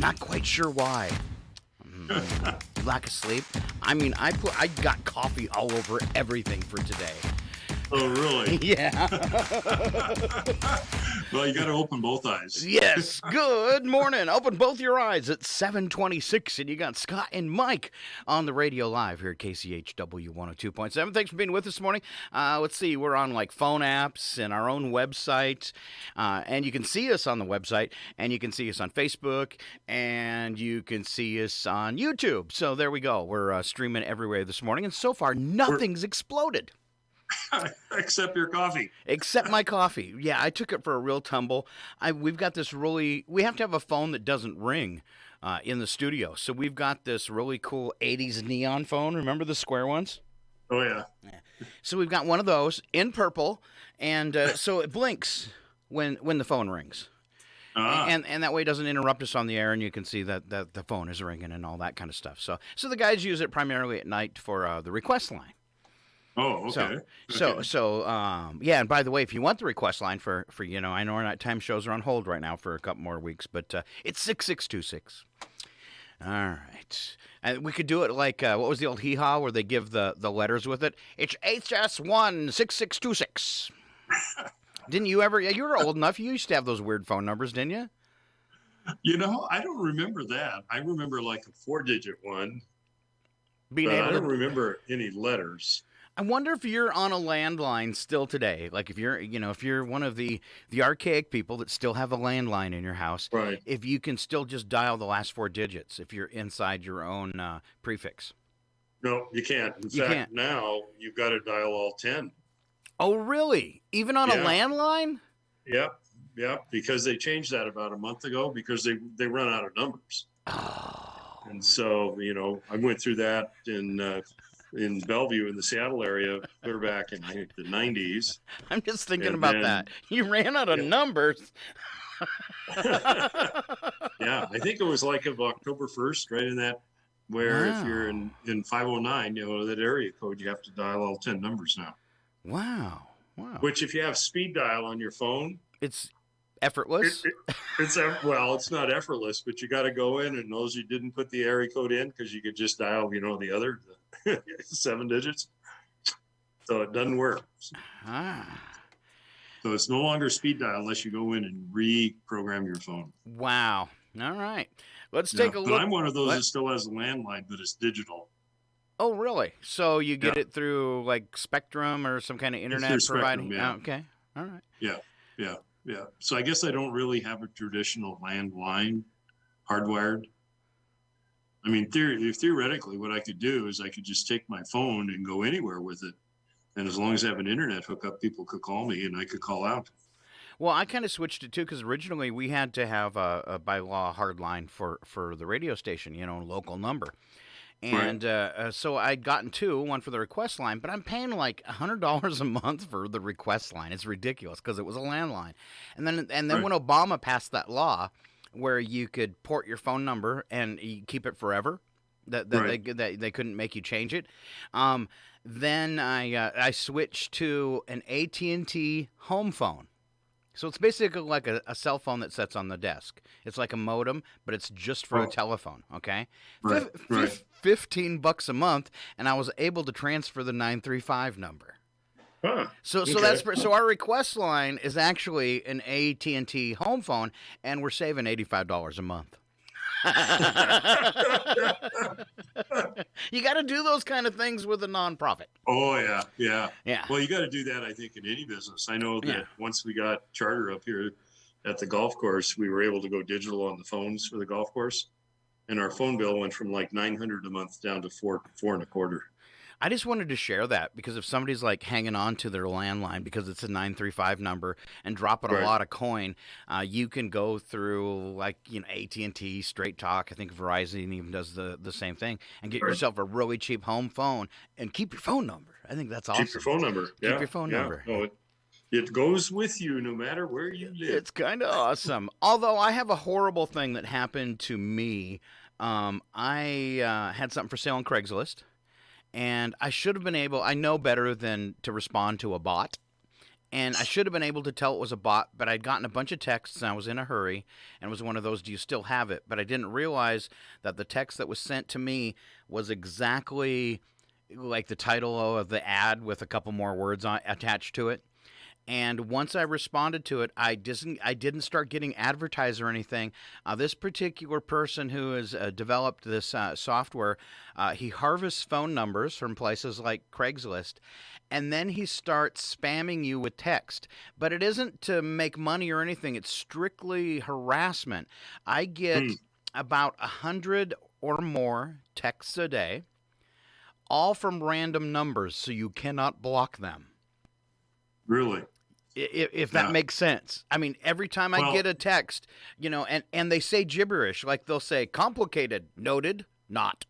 Not quite sure why. Lack of sleep. I mean, I got coffee all over everything for today. Oh, really? Yeah. Well, you got to open both eyes. Yes. Good morning. Open both your eyes at 7:26, and you got Scott and Mike on the radio live here at KCHW 102.7. Thanks for being with us this morning. Let's see. We're on like phone apps and our own website, and you can see us on the website, and you can see us on Facebook, and you can see us on YouTube. So there we go. We're streaming everywhere this morning, and so far nothing's exploded. Except your coffee. Except my coffee. Yeah, I took it for a real tumble. We've got this we have to have a phone that doesn't ring in the studio. So we've got this really cool 80s neon phone. Remember the square ones? Oh, yeah. So we've got one of those in purple, and so it blinks when the phone rings. And that way it doesn't interrupt us on the air, and you can see that the phone is ringing and all that kind of stuff. So the guys use it primarily at night for the request line. Oh, okay. Yeah, and by the way, if you want the request line for I know our nighttime shows are on hold right now for a couple more weeks, but it's 6626. All right. And we could do it like, what was the old hee-haw where they give the letters with it? It's HS16626. Didn't you ever? You were old enough. You used to have those weird phone numbers, didn't you? I don't remember that. I remember like a 4-digit one, I don't remember any letters. I wonder if you're on a landline still today. Like if you're one of the archaic people that still have a landline in your house, right? If you can still just dial the last 4 digits if you're inside your own prefix. No, you can't. In fact, now you've got to dial all 10. Oh, really? Even on a landline? Yep, because they changed that about a month ago because they run out of numbers. Oh. And so, I went through that in Bellevue in the Seattle area clear back in the 90s. I'm just thinking about that. You ran out of numbers. Yeah, I think it was like of October 1st, right in that, where if you're in 509, that area code, you have to dial all 10 numbers now. Wow. Which if you have speed dial on your phone, it's effortless. It's not effortless, but you got to go in and those you didn't put the area code in because you could just dial, the other 7 digits. So it doesn't work. So it's no longer speed dial unless you go in and reprogram your phone. Wow. All right. Let's take a look. But I'm one of those that still has a landline, but it's digital. Oh, really? So you get it through like Spectrum or some kind of internet providing? Yeah. Oh, okay. All right. Yeah. So I guess I don't really have a traditional landline hardwired. I mean, theoretically, what I could do is I could just take my phone and go anywhere with it. And as long as I have an internet hookup, people could call me and I could call out. Well, I kind of switched it too because originally we had to have a by law hard line for the radio station, local number. And so I'd gotten one for the request line, but I'm paying like $100 a month for the request line. It's ridiculous because it was a landline. And then when Obama passed that law where you could port your phone number and you keep it forever, that they couldn't make you change it. Then I switched to an AT&T home phone. So it's basically like a cell phone that sits on the desk. It's like a modem, but it's just for a telephone, okay? Right. $15 a month, and I was able to transfer the 935 number. Huh. So so our request line is actually an AT&T home phone, and we're saving $85 a month. You got to do those kind of things with a nonprofit. Oh, yeah. Well, you got to do that, I think, in any business. I know that once we got Charter up here at the golf course, we were able to go digital on the phones for the golf course. And our phone bill went from like $900 a month down to $425. I just wanted to share that because if somebody's like hanging on to their landline because it's a 935 number and dropping a lot of coin, you can go through like AT&T, Straight Talk. I think Verizon even does the same thing and get yourself a really cheap home phone and keep your phone number. I think that's awesome. Keep your phone number. Keep your phone number. No, it goes with you no matter where you live. It's kind of awesome. Although I have a horrible thing that happened to me. I had something for sale on Craigslist. And I should have been able, I know better than to respond to a bot. And I should have been able to tell it was a bot, but I'd gotten a bunch of texts and I was in a hurry, and it was one of those, do you still have it? But I didn't realize that the text that was sent to me was exactly like the title of the ad with a couple more words attached to it. And once I responded to it, I didn't start getting advertised or anything. This particular person who has developed this software, he harvests phone numbers from places like Craigslist, and then he starts spamming you with text. But it isn't to make money or anything. It's strictly harassment. I get about 100 or more texts a day, all from random numbers, so you cannot block them. Really? If that makes sense. I mean, every time I get a text, and they say gibberish, like they'll say complicated, noted, not.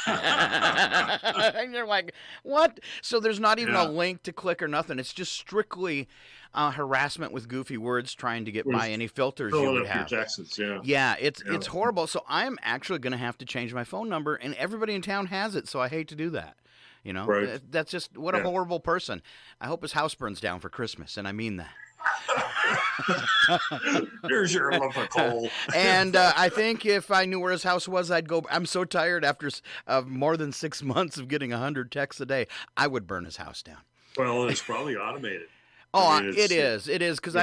And you're like, what? So there's not even a link to click or nothing. It's just strictly harassment with goofy words trying to get by any filters you would have. Texts, yeah, it's horrible. So I'm actually going to have to change my phone number, and everybody in town has it, so I hate to do that. Right. That's just, what a horrible person. I hope his house burns down for Christmas, and I mean that. Here's your lump of coal. And I think if I knew where his house was, I'd go. I'm so tired after more than 6 months of getting 100 texts a day, I would burn his house down. Well, it's probably automated. Oh, it is. It is, because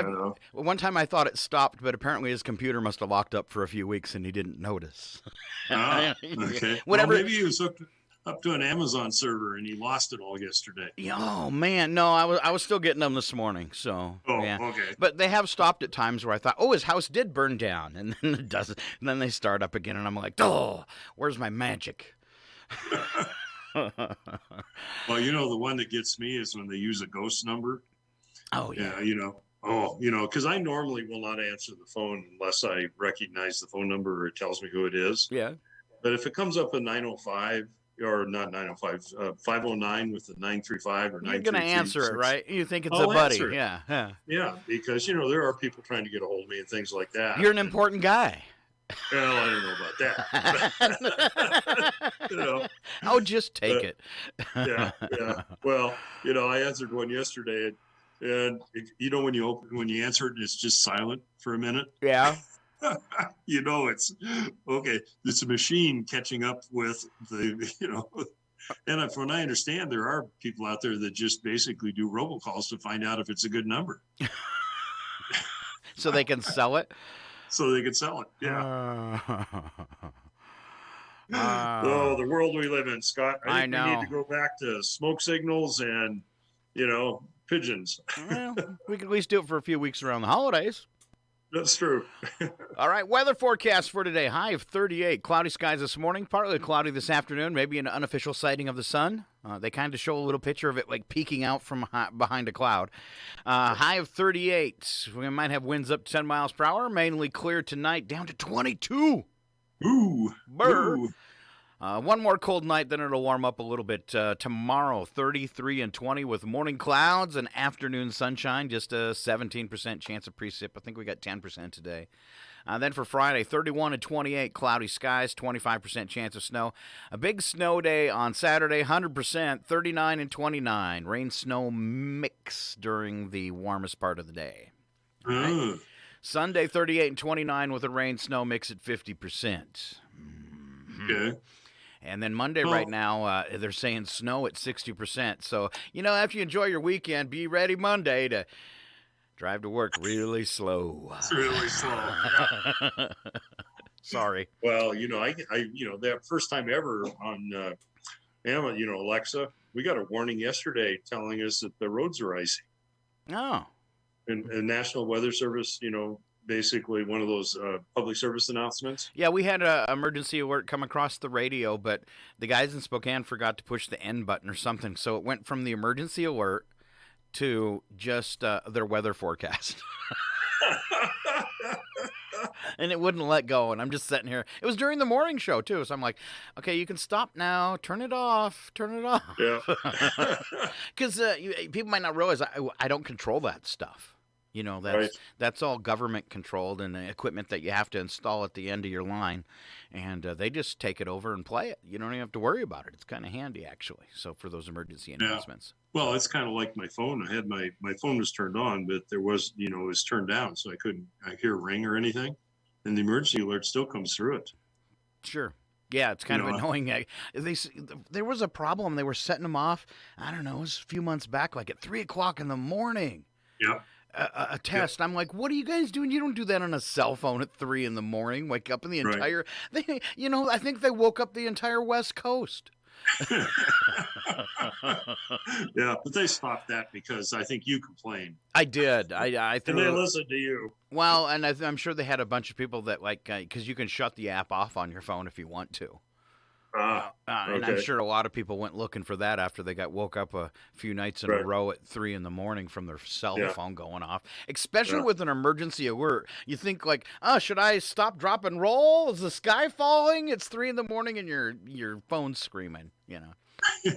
one time I thought it stopped, but apparently his computer must have locked up for a few weeks and he didn't notice. Okay. Whatever. Well, maybe he was hooked up to an Amazon server and he lost it all yesterday. Oh man, no, I was still getting them this morning. So okay. But they have stopped at times where I thought, his house did burn down, and then it doesn't. And then they start up again, and I'm like, where's my magic? Well, the one that gets me is when they use a ghost number. Oh yeah. Because I normally will not answer the phone unless I recognize the phone number or it tells me who it is. Yeah. But if it comes up a 905 or not 905, 509 with the 935 or 933, you're gonna answer it, right? You think it's I'll a buddy? answer it. Yeah. Because there are people trying to get a hold of me and things like that. You're an important guy. Well, I don't know about that. Oh, just take it. Yeah. Well, I answered one yesterday, and when you answer it, it's just silent for a minute. Yeah. It's okay. It's a machine catching up with the. And from what I understand, there are people out there that just basically do robocalls to find out if it's a good number, so they can sell it. So they can sell it. Yeah. The world we live in, Scott. I think we need to go back to smoke signals and, pigeons. Well, we can at least do it for a few weeks around the holidays. That's true. All right, weather forecast for today. High of 38. Cloudy skies this morning. Partly cloudy this afternoon. Maybe an unofficial sighting of the sun. They kind of show a little picture of it like peeking out from behind a cloud. High of 38. We might have winds up to 10 miles per hour. Mainly clear tonight, down to 22. Ooh. Burr. Ooh. One more cold night, then it'll warm up a little bit. Tomorrow, 33 and 20 with morning clouds and afternoon sunshine. Just a 17% chance of precip. I think we got 10% today. Then for Friday, 31 and 28, cloudy skies, 25% chance of snow. A big snow day on Saturday, 100%, 39 and 29. Rain-snow mix during the warmest part of the day. Right? Sunday, 38 and 29 with a rain-snow mix at 50%. Mm-hmm. Okay. And then Monday right now, they're saying snow at 60%. So, after you enjoy your weekend, be ready Monday to drive to work really slow. It's really slow. Sorry. Well, that first time ever on Alexa, we got a warning yesterday telling us that the roads are icy. Oh. And National Weather Service, basically one of those public service announcements. Yeah, we had an emergency alert come across the radio, but the guys in Spokane forgot to push the end button or something, so it went from the emergency alert to just their weather forecast. And it wouldn't let go, and I'm just sitting here. It was during the morning show, too, so I'm like, okay, you can stop now. Turn it off. Yeah. Because people might not realize I don't control that stuff. You know, Right. that's all government controlled and equipment that you have to install at the end of your line, and they just take it over and play it. You don't even have to worry about it. It's kind of handy actually. So for those emergency Yeah. announcements. Well, it's kind of like my phone. I had my phone was turned on, but there was, it was turned down, so I hear a ring or anything, and the emergency alert still comes through it. Sure. Yeah, it's kind You of know, annoying. There was a problem. They were setting them off. I don't know. It was a few months back, like at 3 o'clock in the morning. Yeah. A test. I'm like, what are you guys doing? You don't do that on a cell phone at 3 in the morning. Wake up in the Right. entire. I think they woke up the entire West Coast. Yeah, but they stopped that because I think you complained. I did. I And threw. they listened to you. Well, and I'm sure they had a bunch of people that because you can shut the app off on your phone if you want to. And I'm Okay. sure a lot of people went looking for that after they got woke up a few nights in a Right. row at 3 in the morning from their cell Yeah. phone going off, especially Yeah. with an emergency alert. You think like, oh, should I stop, drop, and roll? Is the sky falling? It's 3 in the morning and your phone's screaming. It's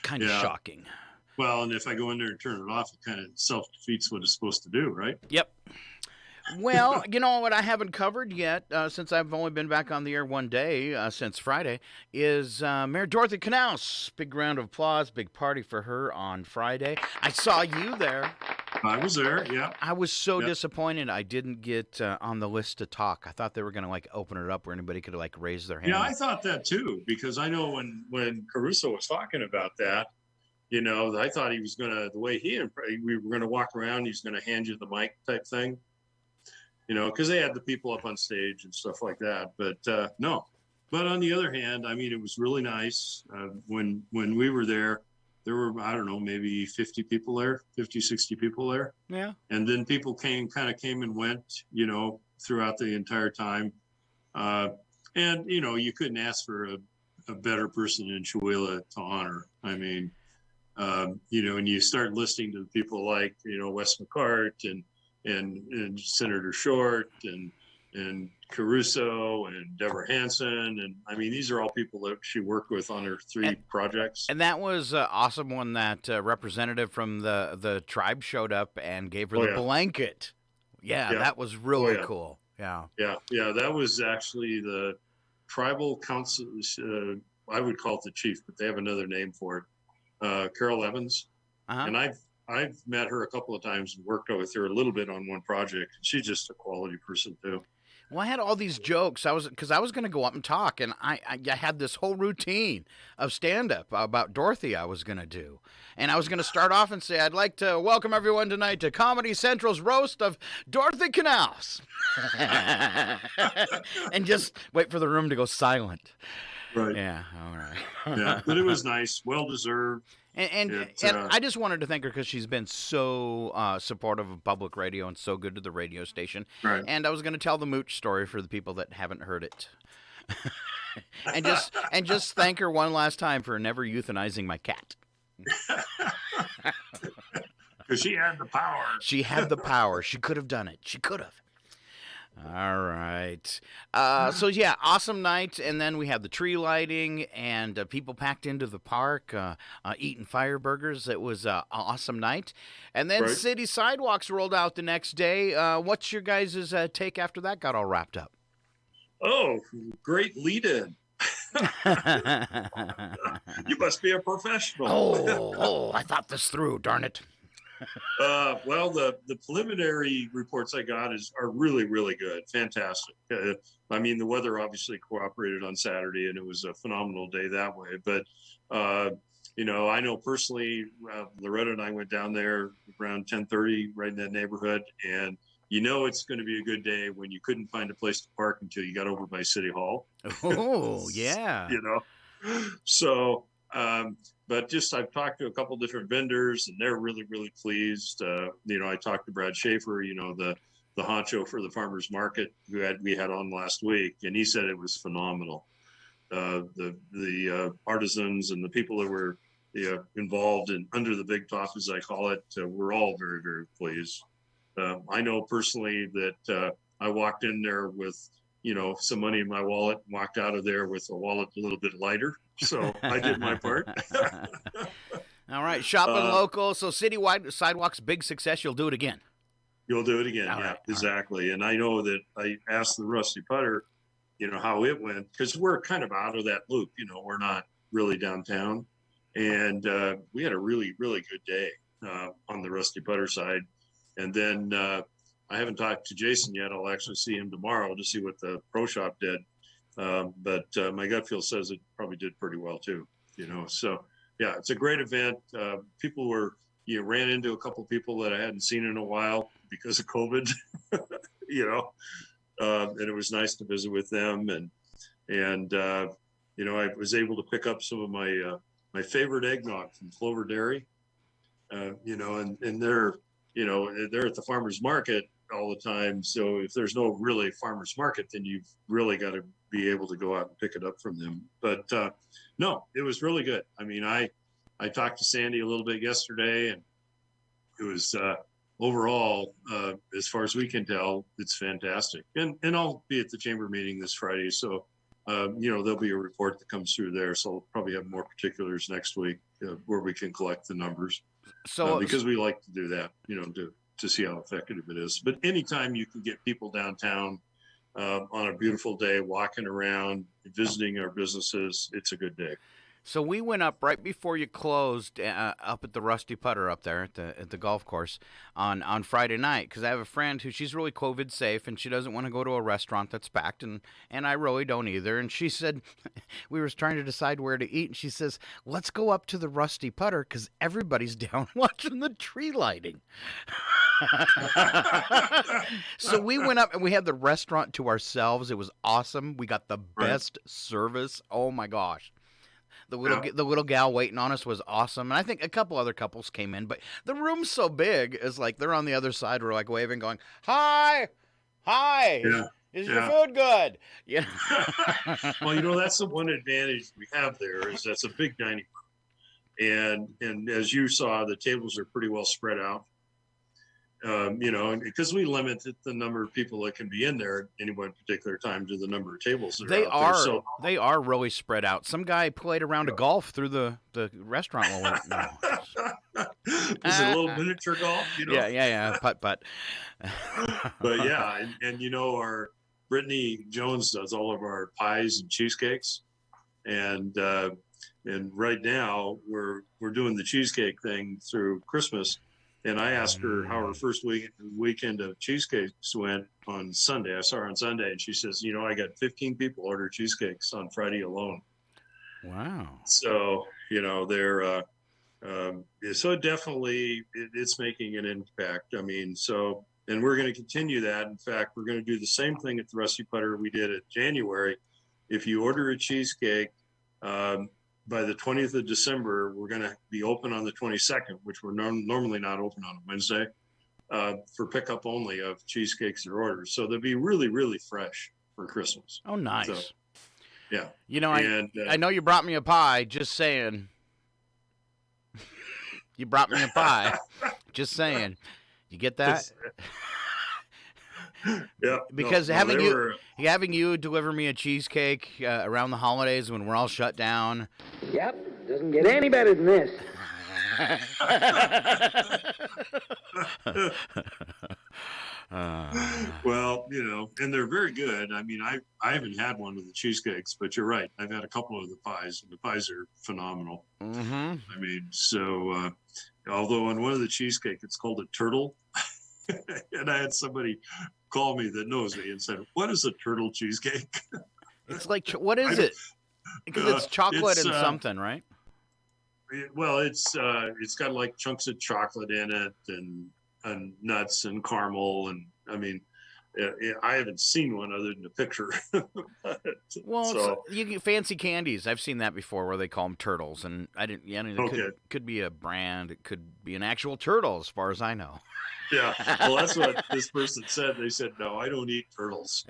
kind of Yeah. shocking. Well, and if I go in there and turn it off, it kind of self-defeats what it's supposed to do, right? Yep. Well, you know what I haven't covered yet, since I've only been back on the air one day since Friday, is Mayor Dorothy Knaus. Big round of applause, big party for her on Friday. I saw you there. I was there, yeah. I was so Yep. disappointed I didn't get on the list to talk. I thought they were going to open it up where anybody could raise their hand. Yeah, I thought that too, because I know when Caruso was talking about that, I thought he was going to, the way we were going to walk around, he's going to hand you the mic type thing, because they had the people up on stage and stuff like that. But no. But on the other hand, I mean, it was really nice. When we were there were, I don't know, maybe 50 people there, 50, 60 people there. Yeah. And then people came and went, throughout the entire time. And, you couldn't ask for a better person in Chihuahua to honor. I mean, and you start listening to the people like, Wes McCart and Senator Short and Caruso and Deborah Hansen. And I mean, these are all people that she worked with on her three projects. And that was awesome when that representative from the tribe showed up and gave her the blanket. Yeah, that was really cool. Yeah. Yeah. That was actually the tribal council. I would call it the chief, but they have another name for it. Carol Evans. Uh-huh. And I've met her a couple of times and worked with her a little bit on one project. She's just a quality person too. Well, I had all these jokes. I was going to go up and talk, and I had this whole routine of stand-up about Dorothy I was going to do. And I was going to start off and say, I'd like to welcome everyone tonight to Comedy Central's roast of Dorothy Knaus. And just wait for the room to go silent. Right. Yeah, all right. Yeah, but it was nice, well-deserved. And I just wanted to thank her because she's been so supportive of public radio and so good to the radio station. Right. And I was going to tell the mooch story for the people that haven't heard it. and just thank her one last time for never euthanizing my cat. Because she had the power. She had the power. She could have done it. She could have. All right. So, yeah, awesome night. And then we had the tree lighting and people packed into the park eating fire burgers. It was an awesome night. And then city sidewalks rolled out the next day. What's your guys' take after that got all wrapped up? Oh, great lead-in. You must be a professional. Oh, I thought this through, darn it. Well, the preliminary reports I got are really, really good. Fantastic. I mean, the weather obviously cooperated on Saturday, and it was a phenomenal day that way. But, I know personally, Loretta and I went down there around 10:30, right in that neighborhood. And, it's going to be a good day when you couldn't find a place to park until you got over by City Hall. Oh, yeah. So, but just I've talked to a couple different vendors, and they're really, really pleased. I talked to Brad Schaefer, the honcho for the farmers market we had on last week, and he said it was phenomenal. The artisans and the people that were involved in under the big top, as I call it, were all very, very pleased. I know personally that I walked in there with some money in my wallet, and walked out of there with a wallet a little bit lighter. So I did my part. All right, shopping local. So citywide sidewalks, big success. You'll do it again. You'll do it again. All yeah, right, exactly. Right. And I know that I asked the Rusty Putter, how it went, because we're kind of out of that loop. We're not really downtown. And we had a really, really good day on the Rusty Putter side. And then I haven't talked to Jason yet. I'll actually see him tomorrow to see what the pro shop did. But my gut feel says it probably did pretty well too, So yeah, it's a great event. People ran into a couple people that I hadn't seen in a while because of COVID, and it was nice to visit with them. And I was able to pick up some of my favorite eggnog from Clover Dairy, and they're at the farmer's market all the time. So if there's no really farmer's market, then you've really got to be able to go out and pick it up from them. But no, it was really good. I mean, I talked to Sandy a little bit yesterday, and it was overall, as far as we can tell, it's fantastic. And I'll be at the chamber meeting this Friday. So, there'll be a report that comes through there. So we'll probably have more particulars next week where we can collect the numbers. So because we like to do that, to see how effective it is. But anytime you can get people downtown on a beautiful day, walking around, visiting our businesses, it's a good day. So we went up right before you closed up at the Rusty Putter up there at the golf course on Friday night, because I have a friend who she's really COVID safe and she doesn't want to go to a restaurant that's packed, and I really don't either. And she said, we were trying to decide where to eat, and she says, let's go up to the Rusty Putter because everybody's down watching the tree lighting. So we went up and we had the restaurant to ourselves. It was awesome. We got the best service. Oh my gosh. The little gal waiting on us was awesome. And I think a couple other couples came in, but the room's so big, it's like they're on the other side. We're like waving, going, hi. Yeah. Is your food good? Yeah. Well, that's the one advantage we have there is that's a big dining room. And as you saw, the tables are pretty well spread out. Because we limited the number of people that can be in there at any one particular time to the number of tables that are out there. So they are really spread out. Some guy played around a golf through the restaurant. Is it a little miniature golf? Yeah, putt. But yeah, and our Brittany Jones does all of our pies and cheesecakes, and right now we're doing the cheesecake thing through Christmas. And I asked her how her first weekend of cheesecakes went on Sunday. I saw her on Sunday, and she says, I got 15 people order cheesecakes on Friday alone. Wow. So, they're so definitely it's making an impact. I mean, and we're going to continue that. In fact, we're going to do the same thing at the Rusty Putter we did at January. If you order a cheesecake, by the 20th of December, we're going to be open on the 22nd, which we're normally not open on a Wednesday, for pickup only of cheesecakes or orders. So they'll be really, really fresh for Christmas. Oh, nice. So, yeah. I know you brought me a pie, just saying. You brought me a pie, just saying. You get that? Yeah, because having you deliver me a cheesecake around the holidays when we're all shut down. Yep, doesn't get any better than this. Well, and they're very good. I mean, I haven't had one of the cheesecakes, but you're right. I've had a couple of the pies, and the pies are phenomenal. Mm-hmm. I mean, so although on one of the cheesecake, it's called a turtle. And I had somebody call me that knows me and said, what is a turtle cheesecake? It's like, what is it? Because it's chocolate and something, right? It's got like chunks of chocolate in it and nuts and caramel. And I mean, I haven't seen one other than a picture. You get fancy candies. I've seen that before where they call them turtles. And it could be a brand. It could be an actual turtle as far as I know. Yeah, well, that's what this person said. They said, no, I don't eat turtles.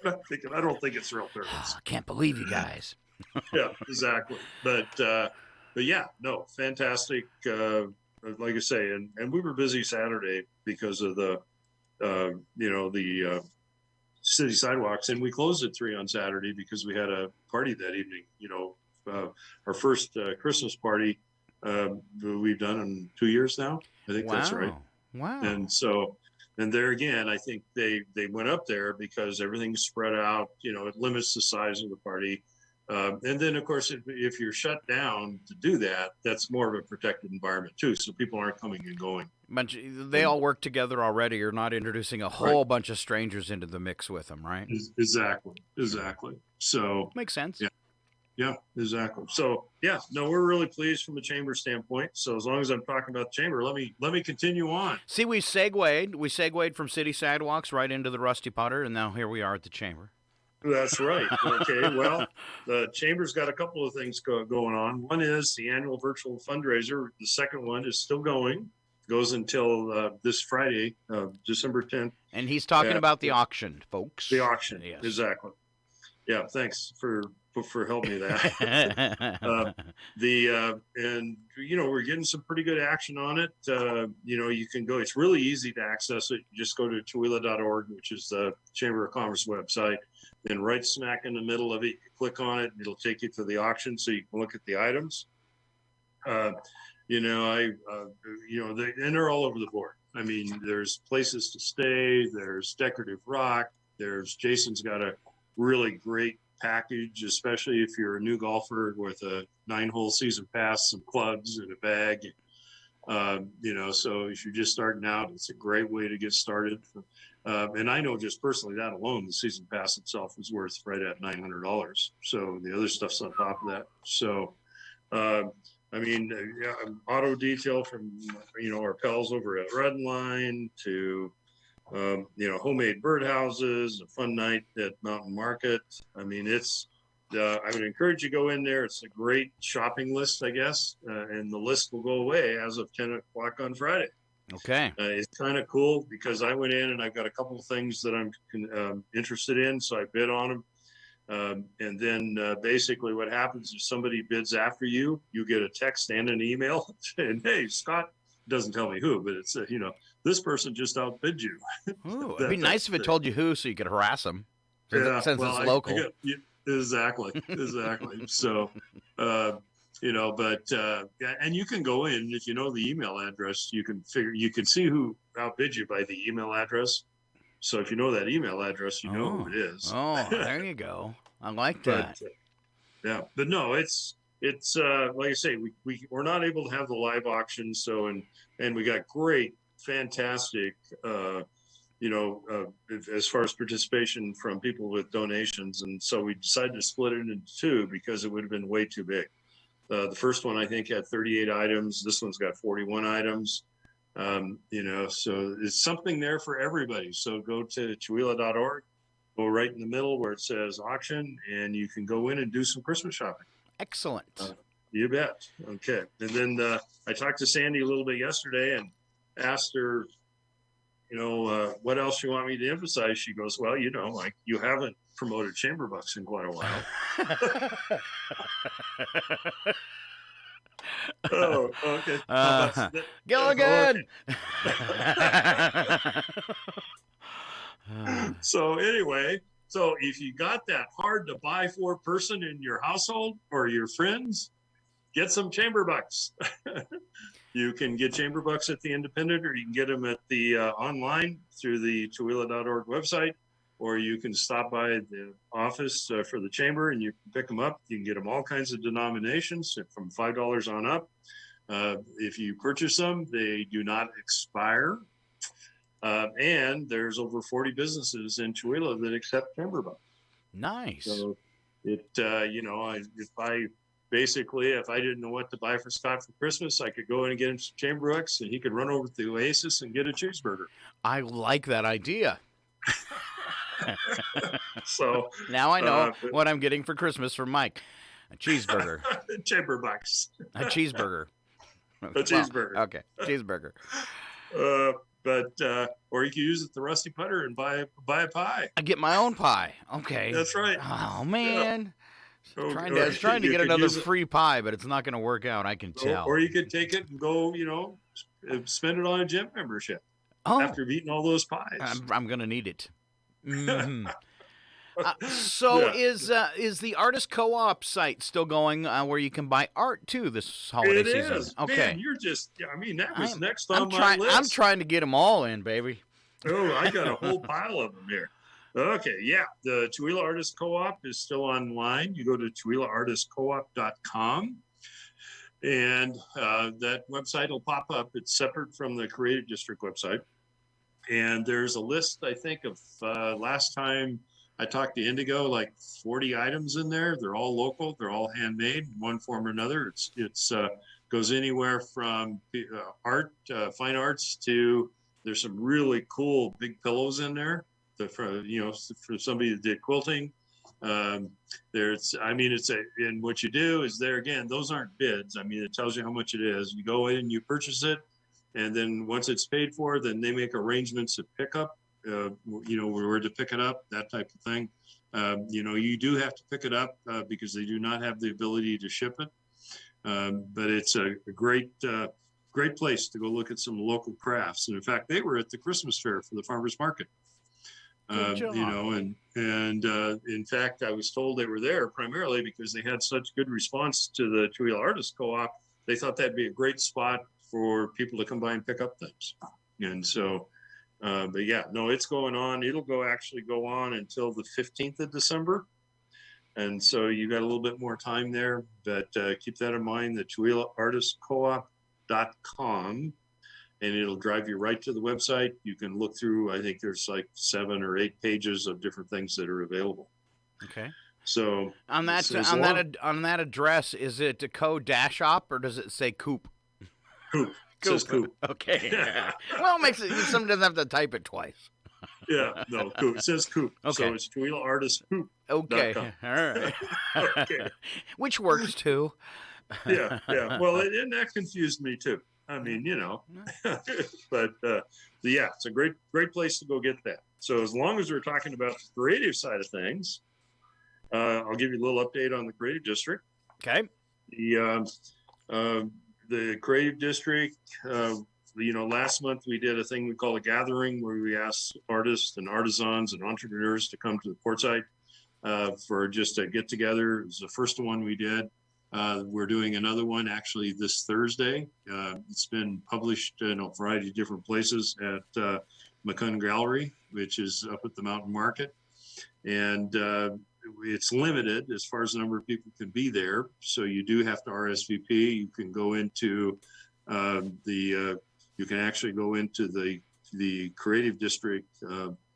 I don't think it's real turtles. I can't believe you guys. Yeah, exactly. But yeah, no, fantastic. Like I say, and we were busy Saturday because of the city sidewalks, and we closed at 3 on Saturday because we had a party that evening. Our first Christmas party we've done in 2 years now. I think that's right. Wow. And so, and there again, I think they went up there because everything's spread out. It limits the size of the party. And then, of course, if you're shut down to do that, that's more of a protected environment, too. So people aren't coming and going. But they all work together already. You're not introducing a whole bunch of strangers into the mix with them, right? Exactly. So makes sense. Yeah, exactly. So, no, we're really pleased from the chamber standpoint. So as long as I'm talking about the chamber, let me continue on. See, we segued from city sidewalks right into the Rusty Putter, and now here we are at the chamber. That's right. Okay. Well, the chamber's got a couple of things going on. One is the annual virtual fundraiser. The second one is still going. Goes until this Friday, December 10th. And he's talking about the auction, folks. The auction. Yes. Exactly. Yeah. Thanks for helping me that. And we're getting some pretty good action on it. You can go. It's really easy to access it. You just go to Chihuahua.org, which is the Chamber of Commerce website. And right smack in the middle of it, you click on it, and it'll take you to the auction, so you can look at the items. And they're all over the board. I mean, there's places to stay. There's decorative rock. Jason's got a really great package, especially if you're a new golfer with a 9-hole season pass, some clubs, and a bag. So if you're just starting out, it's a great way to get started. And I know just personally that alone, the season pass itself is worth right at $900. So the other stuff's on top of that. So, auto detail from, our pals over at Redline to, homemade birdhouses, a fun night at Mountain Market. I mean, I would encourage you to go in there. It's a great shopping list, I guess. And the list will go away as of 10 o'clock on Friday. Okay. It's kind of cool because I went in and I've got a couple of things that I'm interested in. So I bid on them. And then basically what happens is somebody bids after you, you get a text and an email saying, hey, Scott, doesn't tell me who, but it's, this person just outbid you. Ooh, it'd be nice if it told you who so you could harass them. Since it's local. Exactly. So, and you can go in if you know the email address, you can see who outbid you by the email address. So if you know that email address, you know who it is. Oh, there you go. I like that. But no, it's like I say, we're not able to have the live auction. So, and we got great, fantastic, as far as participation from people with donations. And so we decided to split it into two because it would have been way too big. The first one, I think, had 38 items. This one's got 41 items. So it's something there for everybody. So go to Chihuahua.org, go right in the middle where it says auction, and you can go in and do some Christmas shopping. Excellent. You bet. Okay. And then I talked to Sandy a little bit yesterday and asked her, what else you want me to emphasize? She goes, well, you haven't promoted chamber bucks in quite a while. Oh, okay. Gilligan! So anyway, so if you got that hard to buy for person in your household or your friends, get some chamber bucks. You can get chamber bucks at the Independent, or you can get them at the online through the Chihuahua.org website, or you can stop by the office for the chamber and you can pick them up. You can get them all kinds of denominations from $5 on up. If you purchase them, they do not expire. And there's over 40 businesses in Chihuahua that accept chamber bucks. Nice. So if I didn't know what to buy for Scott for Christmas, I could go in and get him some chamber bucks and he could run over to the Oasis and get a cheeseburger. I like that idea. So now I know what I'm getting for Christmas from Mike. A cheeseburger. Chamber bucks. A cheeseburger. A cheeseburger. Well, okay, cheeseburger. Or you can use it the Rusty Putter and buy a pie. I get my own pie. Okay. That's right. Oh man. Yeah. I was trying to get another free pie, but it's not going to work out. I can tell. Or you could take it and go, spend it on a gym membership after eating all those pies. I'm going to need it. Mm-hmm. So Yeah. is the artist co-op site still going where you can buy art too this holiday It season? is. Okay. Man, I mean, that was I'm next I'm on my trying I'm list. trying to get them all in, baby. Oh, I got a whole pile of them here. Okay, yeah. The Chihuahua Artist Co-op is still online. You go to ChihuahuaArtistCoop.com, and that website will pop up. It's separate from the Creative District website. And there's a list, I think, of last time I talked to Indigo, like 40 items in there. They're all local. They're all handmade in one form or another. It's goes anywhere from art, fine arts, to there's some really cool big pillows in there for somebody that did quilting. And what you do is there again, those aren't bids. I mean, it tells you how much it is. You go in, you purchase it, and then once it's paid for, then they make arrangements to pick up, where to pick it up, that type of thing. You do have to pick it up because they do not have the ability to ship it. But it's a great place to go look at some local crafts. And in fact, they were at the Christmas fair for the farmers market. In fact, I was told they were there primarily because they had such good response to the Chihuahua Artist Co-op. They thought that'd be a great spot for people to come by and pick up things. And so, but yeah, no, it's going on. It'll actually go on until the 15th of December. And so you got a little bit more time there, but keep that in mind, the ChihuahuaArtistCoop.com, and it'll drive you right to the website. You can look through, I think there's like 7 or 8 pages of different things that are available. Okay. So on that address, is it a co-dash-op or does it say Coop? Coop. It says Coop. Okay. Well, it makes it, someone doesn't have to type it twice. Yeah, no, Coop. It says Coop. Okay. So it's ChihuahuaArtistCoop. Okay. All right. Okay. Which works too. Yeah. Well, and that confused me too. I mean, but yeah, it's a great place to go get that. So as long as we're talking about the creative side of things, I'll give you a little update on the Creative District. Okay. The Creative District, last month we did a thing we call a gathering where we asked artists and artisans and entrepreneurs to come to the port site for just a get together. It was the first one we did. We're doing another one actually this Thursday. It's been published in a variety of different places at McCunn Gallery, which is up at the Mountain Market. And it's limited as far as the number of people can be there. So you do have to RSVP. You can go into you can actually go into the Creative District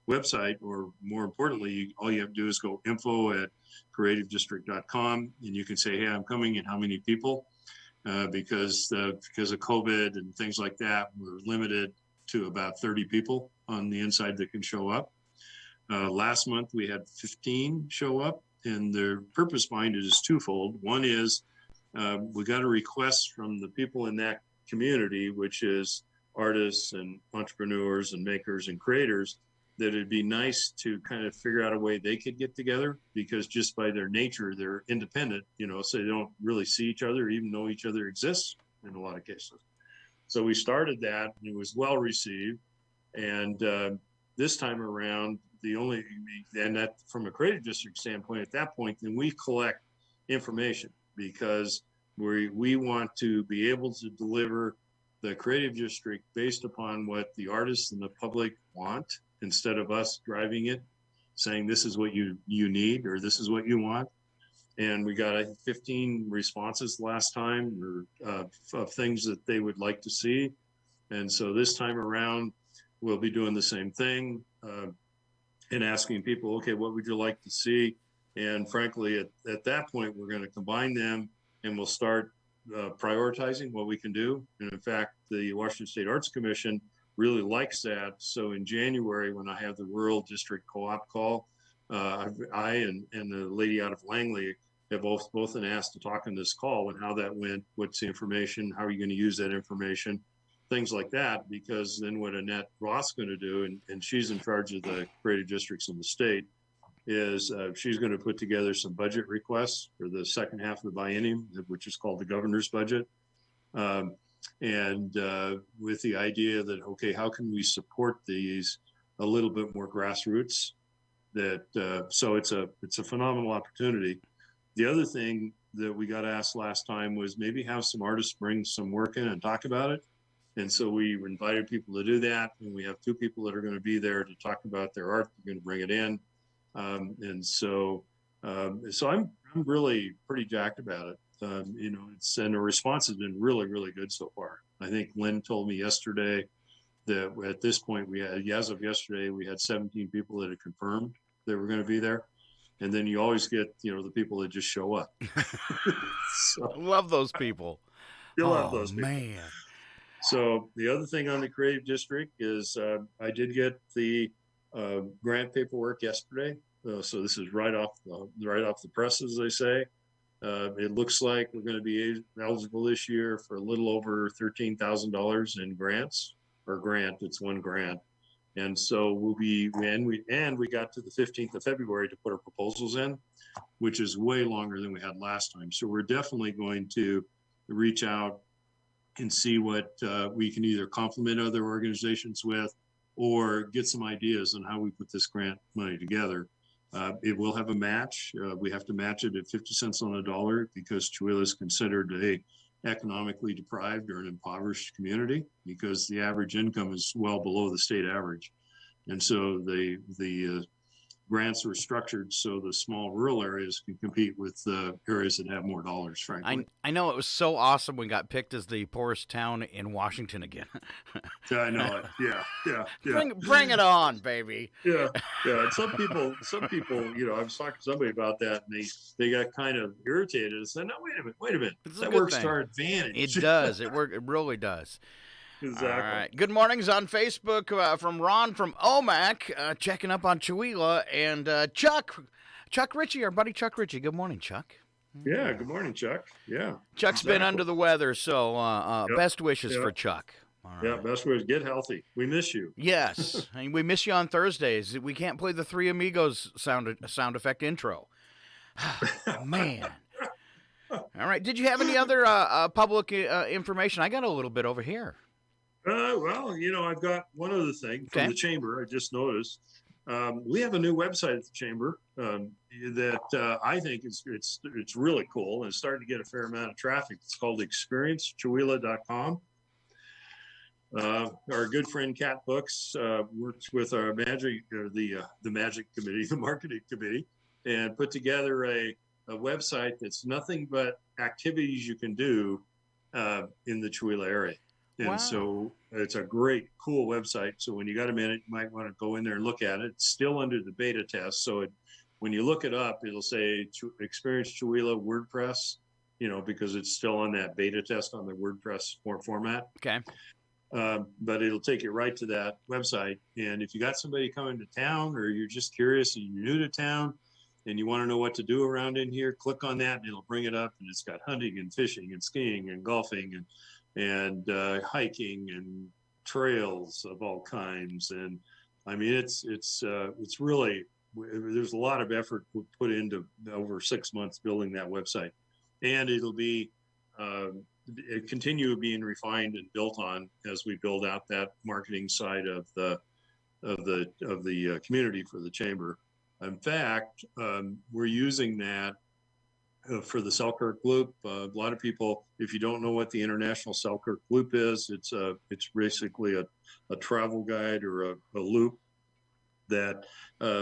website, or more importantly, all you have to do is go info@creativedistrict.com, and you can say, hey, I'm coming, and how many people, because of COVID and things like that, we're limited to about 30 people on the inside that can show up. Last month we had 15 show up, and their purpose behind it is twofold. One is we got a request from the people in that community, which is artists and entrepreneurs and makers and creators, that it'd be nice to kind of figure out a way they could get together, because just by their nature, they're independent, so they don't really see each other, even though each other exists in a lot of cases. So we started that, and it was well received. And this time around, that from a Creative District standpoint, at that point, then we collect information, because we want to be able to deliver the Creative District based upon what the artists and the public want, instead of us driving it, saying this is what you need or this is what you want. And we got 15 responses last time, or of things that they would like to see. And so this time around, we'll be doing the same thing and asking people, okay, what would you like to see? And frankly, at that point, we're going to combine them, and we'll start prioritizing what we can do. And in fact, the Washington State Arts Commission really likes that. So in January, when I have the Rural District Co-op call, I and the lady out of Langley have both been asked to talk on this call, and how that went, what's the information, how are you going to use that information, things like that. Because then what Annette Ross going to do, and she's in charge of the creative districts in the state, is she's going to put together some budget requests for the second half of the biennium, which is called the governor's budget. And with the idea that, okay, how can we support these a little bit more grassroots? So it's a phenomenal opportunity. The other thing that we got asked last time was maybe have some artists bring some work in and talk about it. And so we invited people to do that. And we have 2 people that are going to be there to talk about their art. They're going to bring it in. So I'm really pretty jacked about it. And the response has been really, really good so far. I think Lynn told me yesterday that at this point as of yesterday, we had 17 people that had confirmed they were going to be there. And then you always get, the people that just show up. I love those people. You love those people. Man. So the other thing on the Creative District is I did get the grant paperwork yesterday. So this is right off the press, as they say. It looks like we're going to be eligible this year for a little over $13,000 in grants. It's one grant. And so we got to the 15th of February to put our proposals in, which is way longer than we had last time. So we're definitely going to reach out and see what we can either complement other organizations with or get some ideas on how we put this grant money together. It will have a match. We have to match it at 50 cents on a dollar because Chihuahua is considered a economically deprived or an impoverished community because the average income is well below the state average. And so the grants were structured so the small rural areas can compete with the areas that have more dollars, frankly. I know it was so awesome we got picked as the poorest town in Washington again. I know it. Yeah. Bring it on, baby. Yeah. And some people, I was talking to somebody about that and they got kind of irritated and said, no, wait a minute. That works to our advantage. It does. It really does. Exactly. All right. Good mornings on Facebook from Ron from Omak, checking up on Chihuahua, and Chuck Ritchie, our buddy Chuck Ritchie. Good morning, Chuck. Yeah, good morning, Chuck. Yeah. Chuck's been under the weather, so best wishes for Chuck. All right. Yeah, best wishes. Get healthy. We miss you. Yes, and we miss you on Thursdays. We can't play the Three Amigos sound effect intro. Man. All right. Did you have any other public information? I got a little bit over here. Well, I've got one other thing from the chamber. I just noticed we have a new website at the chamber that I think it's really cool and it's starting to get a fair amount of traffic. It's called experiencechihuahua.com. Our good friend Kat Books works with our the magic committee, the marketing committee, and put together a website that's nothing but activities you can do in the Chihuahua area. And so it's a great, cool website. So when you got a minute, you might want to go in there and look at it. It's still under the beta test. So when you look it up, it'll say Experience Chihuahua WordPress, because it's still on that beta test on the WordPress format. Okay. But it'll take you right to that website. And if you got somebody coming to town or you're just curious and you're new to town and you want to know what to do around in here, click on that and it'll bring it up. And it's got hunting and fishing and skiing and golfing and hiking and trails of all kinds. And I mean, it's really, there's a lot of effort put into over 6 months building that website, and it'll be continue being refined and built on as we build out that marketing side of the community for the chamber. In fact, we're using that for the Selkirk Loop. A lot of people, if you don't know what the International Selkirk Loop is, it's basically a travel guide or a loop that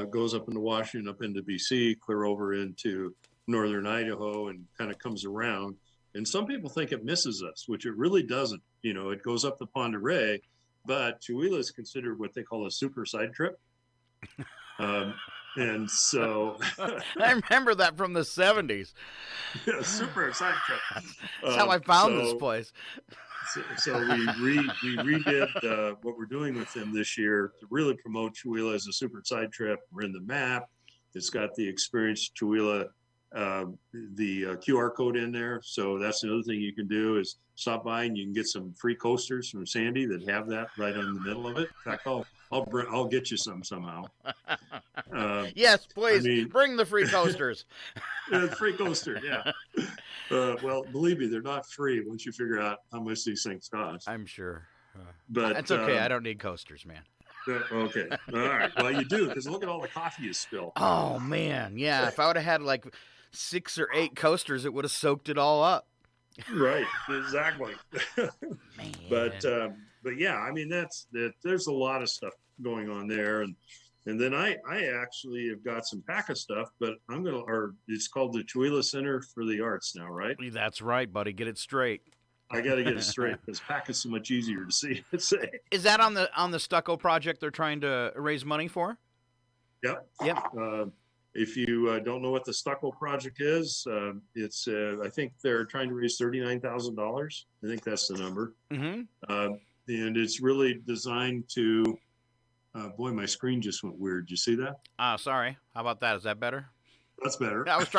goes up into Washington, up into BC, clear over into northern Idaho, and kind of comes around. And some people think it misses us, which it really doesn't. It goes up the Pend Oreille, but Chihuahua is considered what they call a super side trip. And so I remember that from the 70s. Yeah, super side trip. That's how I found this place. So we redid what we're doing with them this year to really promote Chihuahua as a super side trip. We're in the map. It's got the Experience Chihuahua, the QR code in there. So that's another thing you can do is stop by and you can get some free coasters from Sandy that have that right in the middle of it. In fact, I'll get you some somehow. Yes, please. Bring the free coasters. Free coaster, yeah. Well, believe me, they're not free once you figure out how much these things cost. I'm sure. But that's okay. I don't need coasters, man. Okay. All right. Well, you do, because look at all the coffee you spill. Oh man, yeah. If I would have had like 6 or 8 coasters, it would have soaked it all up. Right. Exactly. Man. But yeah, I mean there's a lot of stuff going on there, and then I actually have got some PACA stuff, but it's called the Chihuahua Center for the Arts now, right? That's right, buddy. Get it straight. I got to get it straight because PACA is so much easier to see. Say. Is that on the stucco project they're trying to raise money for? Yep. Yep. If you don't know what the stucco project is, it's I think they're trying to raise $39,000. I think that's the number. Mm-hmm. And it's really designed to. Boy, my screen just went weird. Did you see that? Sorry. How about that? Is that better? That's better. I was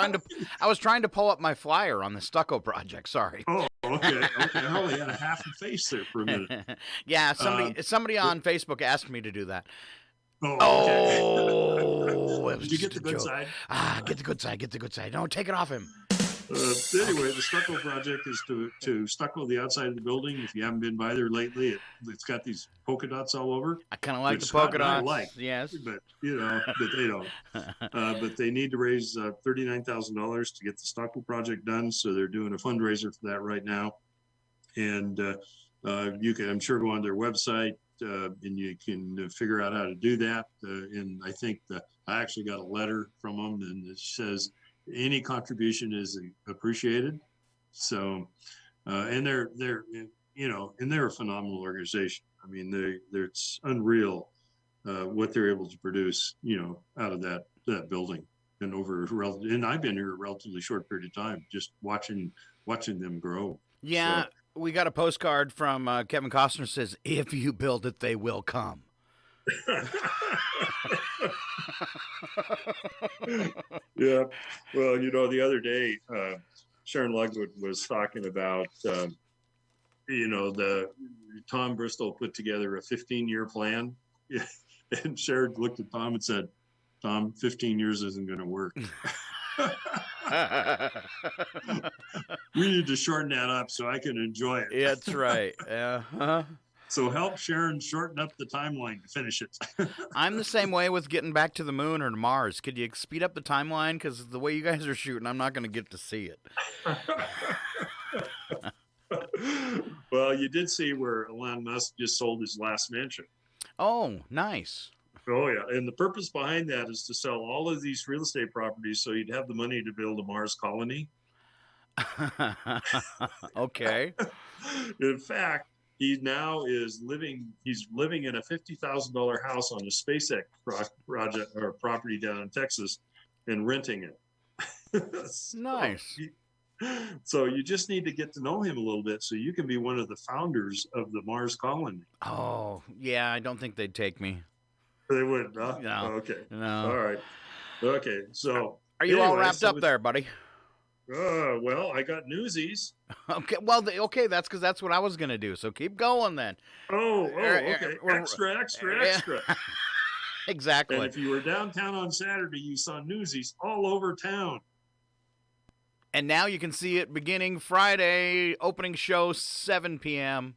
trying to pull up my flyer on the stucco project. Sorry. Oh, okay. I only had a half a face there for a minute. Yeah, somebody on Facebook asked me to do that. Oh, okay. It was Did you get the good joke. side? Get the good side. Get the good side. No, take it off him. Anyway, the stucco project is to stucco the outside of the building. If you haven't been by there lately, it's got these polka dots all over. I kind of like the Scott polka and I dots. like, Yes. but but they don't. But they need to raise $39,000 to get the stucco project done. So they're doing a fundraiser for that right now. And you can, I'm sure, go on their website and you can figure out how to do that. And I think I actually got a letter from them, and it says any contribution is appreciated. So, and they're a phenomenal organization. I mean, it's unreal what they're able to produce, out of that building and I've been here a relatively short period of time, just watching them grow. Yeah, So, we got a postcard from Kevin Costner says, "If you build it, they will come." Yeah. Well, the other day, Sharon Lugwood was talking about, the Tom Bristol put together a 15-year plan. And Sharon looked at Tom and said, "Tom, 15 years isn't going to work." We need to shorten that up so I can enjoy it. Yeah, that's right. Uh-huh. So help Sharon shorten up the timeline to finish it. I'm the same way with getting back to the moon or to Mars. Could you speed up the timeline? Because the way you guys are shooting, I'm not going to get to see it. Well, you did see where Elon Musk just sold his last mansion. Oh, nice. Oh, yeah. And the purpose behind that is to sell all of these real estate properties so you'd have the money to build a Mars colony. Okay. In fact, he now he's living in a $50,000 house on a SpaceX project or property down in Texas and renting it. Nice. So you just need to get to know him a little bit so you can be one of the founders of the Mars colony. Oh, yeah, I don't think they'd take me. They wouldn't, huh? No. Okay. No. All right. Okay. So Are you all anyway, wrapped up there, buddy? Well, I got newsies. Okay, well, okay, that's because that's what I was going to do, so keep going then. Okay. Extra. Exactly. And if you were downtown on Saturday, you saw newsies all over town. And now you can see it beginning Friday, opening show 7 p.m.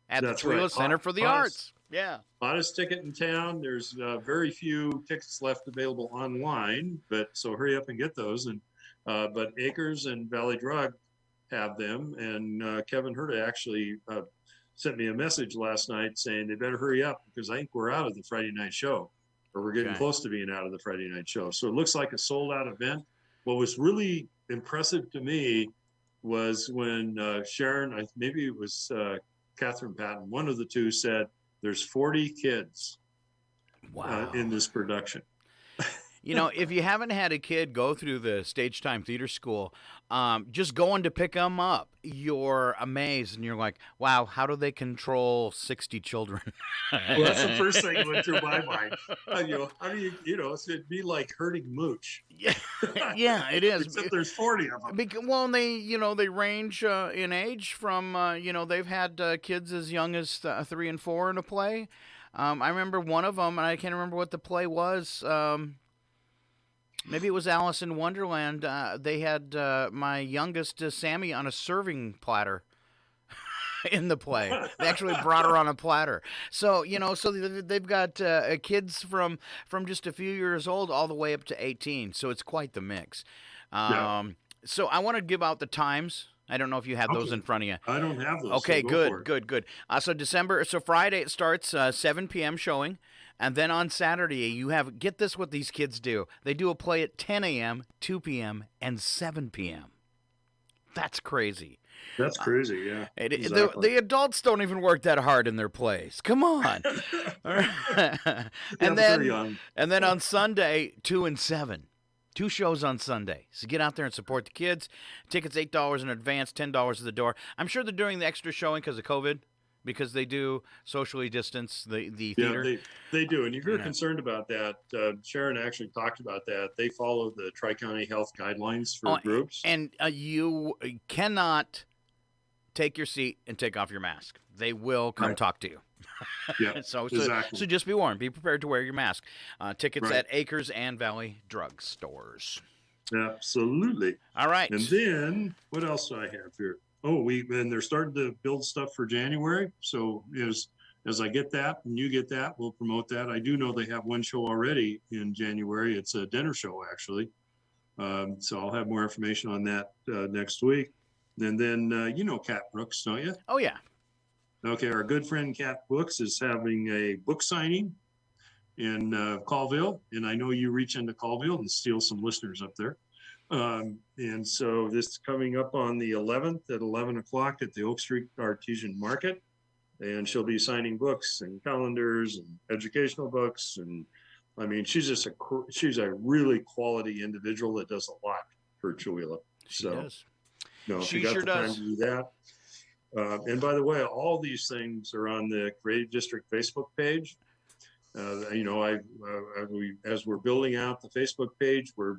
at That's the Chihuahua right. Center for the Arts. Yeah. Hottest ticket in town. There's very few tickets left available online, so hurry up and get those. And but Acres and Valley Drug have them, and Kevin Herta actually sent me a message last night saying they better hurry up because I think we're out of the Friday night show, or we're getting close to being out of the Friday night show. So it looks like a sold out event. What was really impressive to me was when Sharon, maybe it was Catherine Patton, one of the two, said there's 40 kids in this production. If you haven't had a kid go through the Stage Time Theater School, just going to pick them up, you're amazed and you're like, wow, how do they control 60 children? Well, that's the first thing that went through my mind. How do you, it'd be like herding mooch. Yeah, it is. Except there's 40 of them. Well, they range in age from, they've had kids as young as 3 and 4 in a play. I remember one of them, and I can't remember what the play was. Maybe it was Alice in Wonderland. They had my youngest, Sammy, on a serving platter. in the play. They actually brought her on a platter. So they've got kids from just a few years old all the way up to 18. So it's quite the mix. Yeah. So I want to give out the times. I don't know if you have those in front of you. I don't have those. Okay, so go for it. good. So Friday it starts 7 p.m. showing, and then on Saturday you have, get this, what these kids do. They do a play at 10 a.m., 2 p.m., and 7 p.m. That's crazy. That's crazy, yeah. Exactly. The adults don't even work that hard in their plays. Come on. And they're young. And then on Sunday, 2 and 7. 2 shows on Sunday. So get out there and support the kids. Tickets $8 in advance, $10 at the door. I'm sure they're doing the extra showing because of COVID, because they do socially distance the theater. Yeah, they do. And if you're concerned about that, Sharon actually talked about that. They follow the Tri-County Health guidelines for groups. And you cannot take your seat and take off your mask. They will come talk to you. Yeah, exactly. So just be warned. Be prepared to wear your mask. Tickets at Acres and Valley drug stores. Absolutely. All right. And then what else do I have here? Oh, and they're starting to build stuff for January. So as I get that and you get that, we'll promote that. I do know they have one show already in January. It's a dinner show, actually. So I'll have more information on that next week. And then you know Kat Brooks, don't you? Oh, yeah. Okay, our good friend Kat Brooks is having a book signing in Colville, and I know you reach into Colville and steal some listeners up there. And so this is coming up on the 11th at 11 o'clock at the Oak Street Artesian Market, and she'll be signing books and calendars and educational books. And I mean, she's a really quality individual that does a lot for Chihuahua. She does. She got the time to do that. And by the way, all these things are on the Creative District Facebook page. As we're building out the Facebook page, we're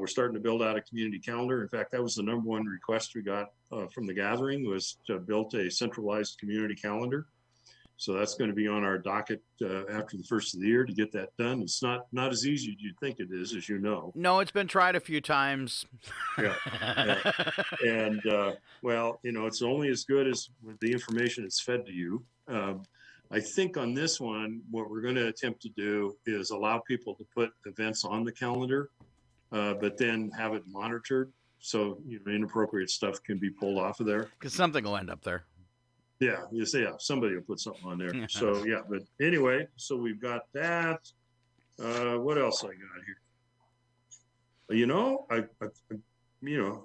starting to build out a community calendar. In fact, that was the number one request we got from the gathering, was to build a centralized community calendar. So that's going to be on our docket after the first of the year to get that done. It's not as easy as you'd think it is, as you know. No, it's been tried a few times. Yeah. And, it's only as good as the information that's fed to you. I think on this one, what we're going to attempt to do is allow people to put events on the calendar, but then have it monitored so inappropriate stuff can be pulled off of there. Because something will end up there. Yeah, somebody will put something on there. So but anyway, so we've got that. What else I got here?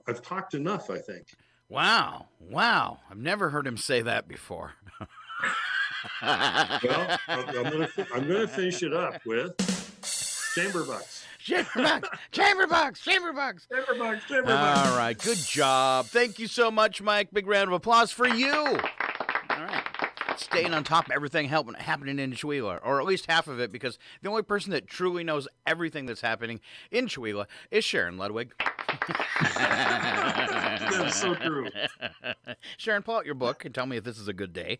I've talked enough, I think. Wow. I've never heard him say that before. Well, I'm gonna finish it up with chamber bucks. Chamber bucks. All right, good job. Thank you so much, Mike. Big round of applause for you. All right. Staying on top of everything happening in Chihuahua, or at least half of it, because the only person that truly knows everything that's happening in Chihuahua is Sharon Ludwig. That's so true. Sharon, pull out your book and tell me if this is a good day.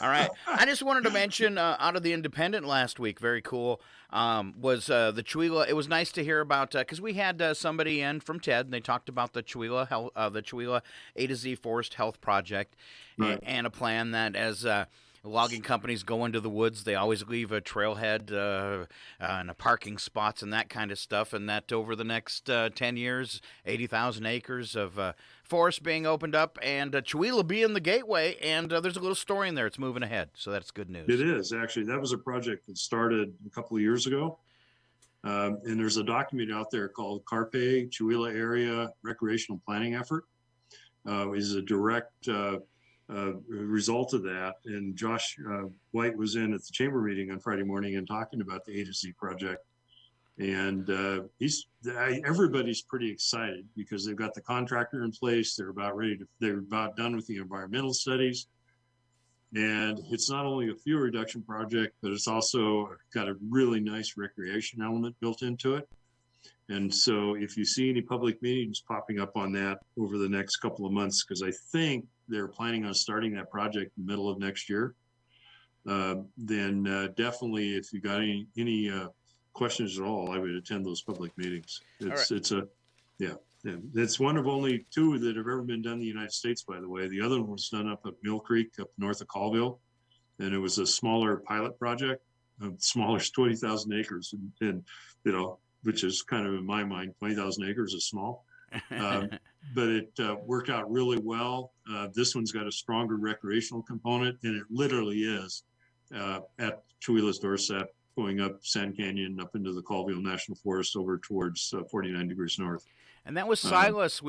All right. I just wanted to mention out of the Independent last week, very cool, was the Chihuahua. It was nice to hear about, because we had somebody in from TED, and they talked about the Chihuahua A to Z Forest Health Project, right, and a plan that as logging companies go into the woods, they always leave a trailhead and a parking spots and that kind of stuff, and that over the next 10 years, 80,000 acres of forest being opened up, and Chihuahua being the gateway, and there's a little story in there. It's moving ahead, so that's good news. It is, actually. That was a project that started a couple of years ago, and there's a document out there called CARPE, Chihuahua Area Recreational Planning Effort. Is a direct result of that. And Josh White was in at the chamber meeting on Friday morning and talking about the A to Z project. And everybody's pretty excited because they've got the contractor in place. They're about done with the environmental studies. And it's not only a fuel reduction project, but it's also got a really nice recreation element built into it. And so if you see any public meetings popping up on that over the next couple of months, because I think they're planning on starting that project in the middle of next year, then definitely if you got any questions at all, I would attend those public meetings. It's one of only two that have ever been done in the United States, by the way. The other one was done up at Mill Creek, up north of Colville, and it was a smaller pilot project. Smaller, 20,000 acres, and which is kind of in my mind, 20,000 acres is small. But it worked out really well. This one's got a stronger recreational component, and it literally is at Chehuahua Dorset, going up Sand Canyon, up into the Colville National Forest, over towards 49 degrees north. And that was Silas.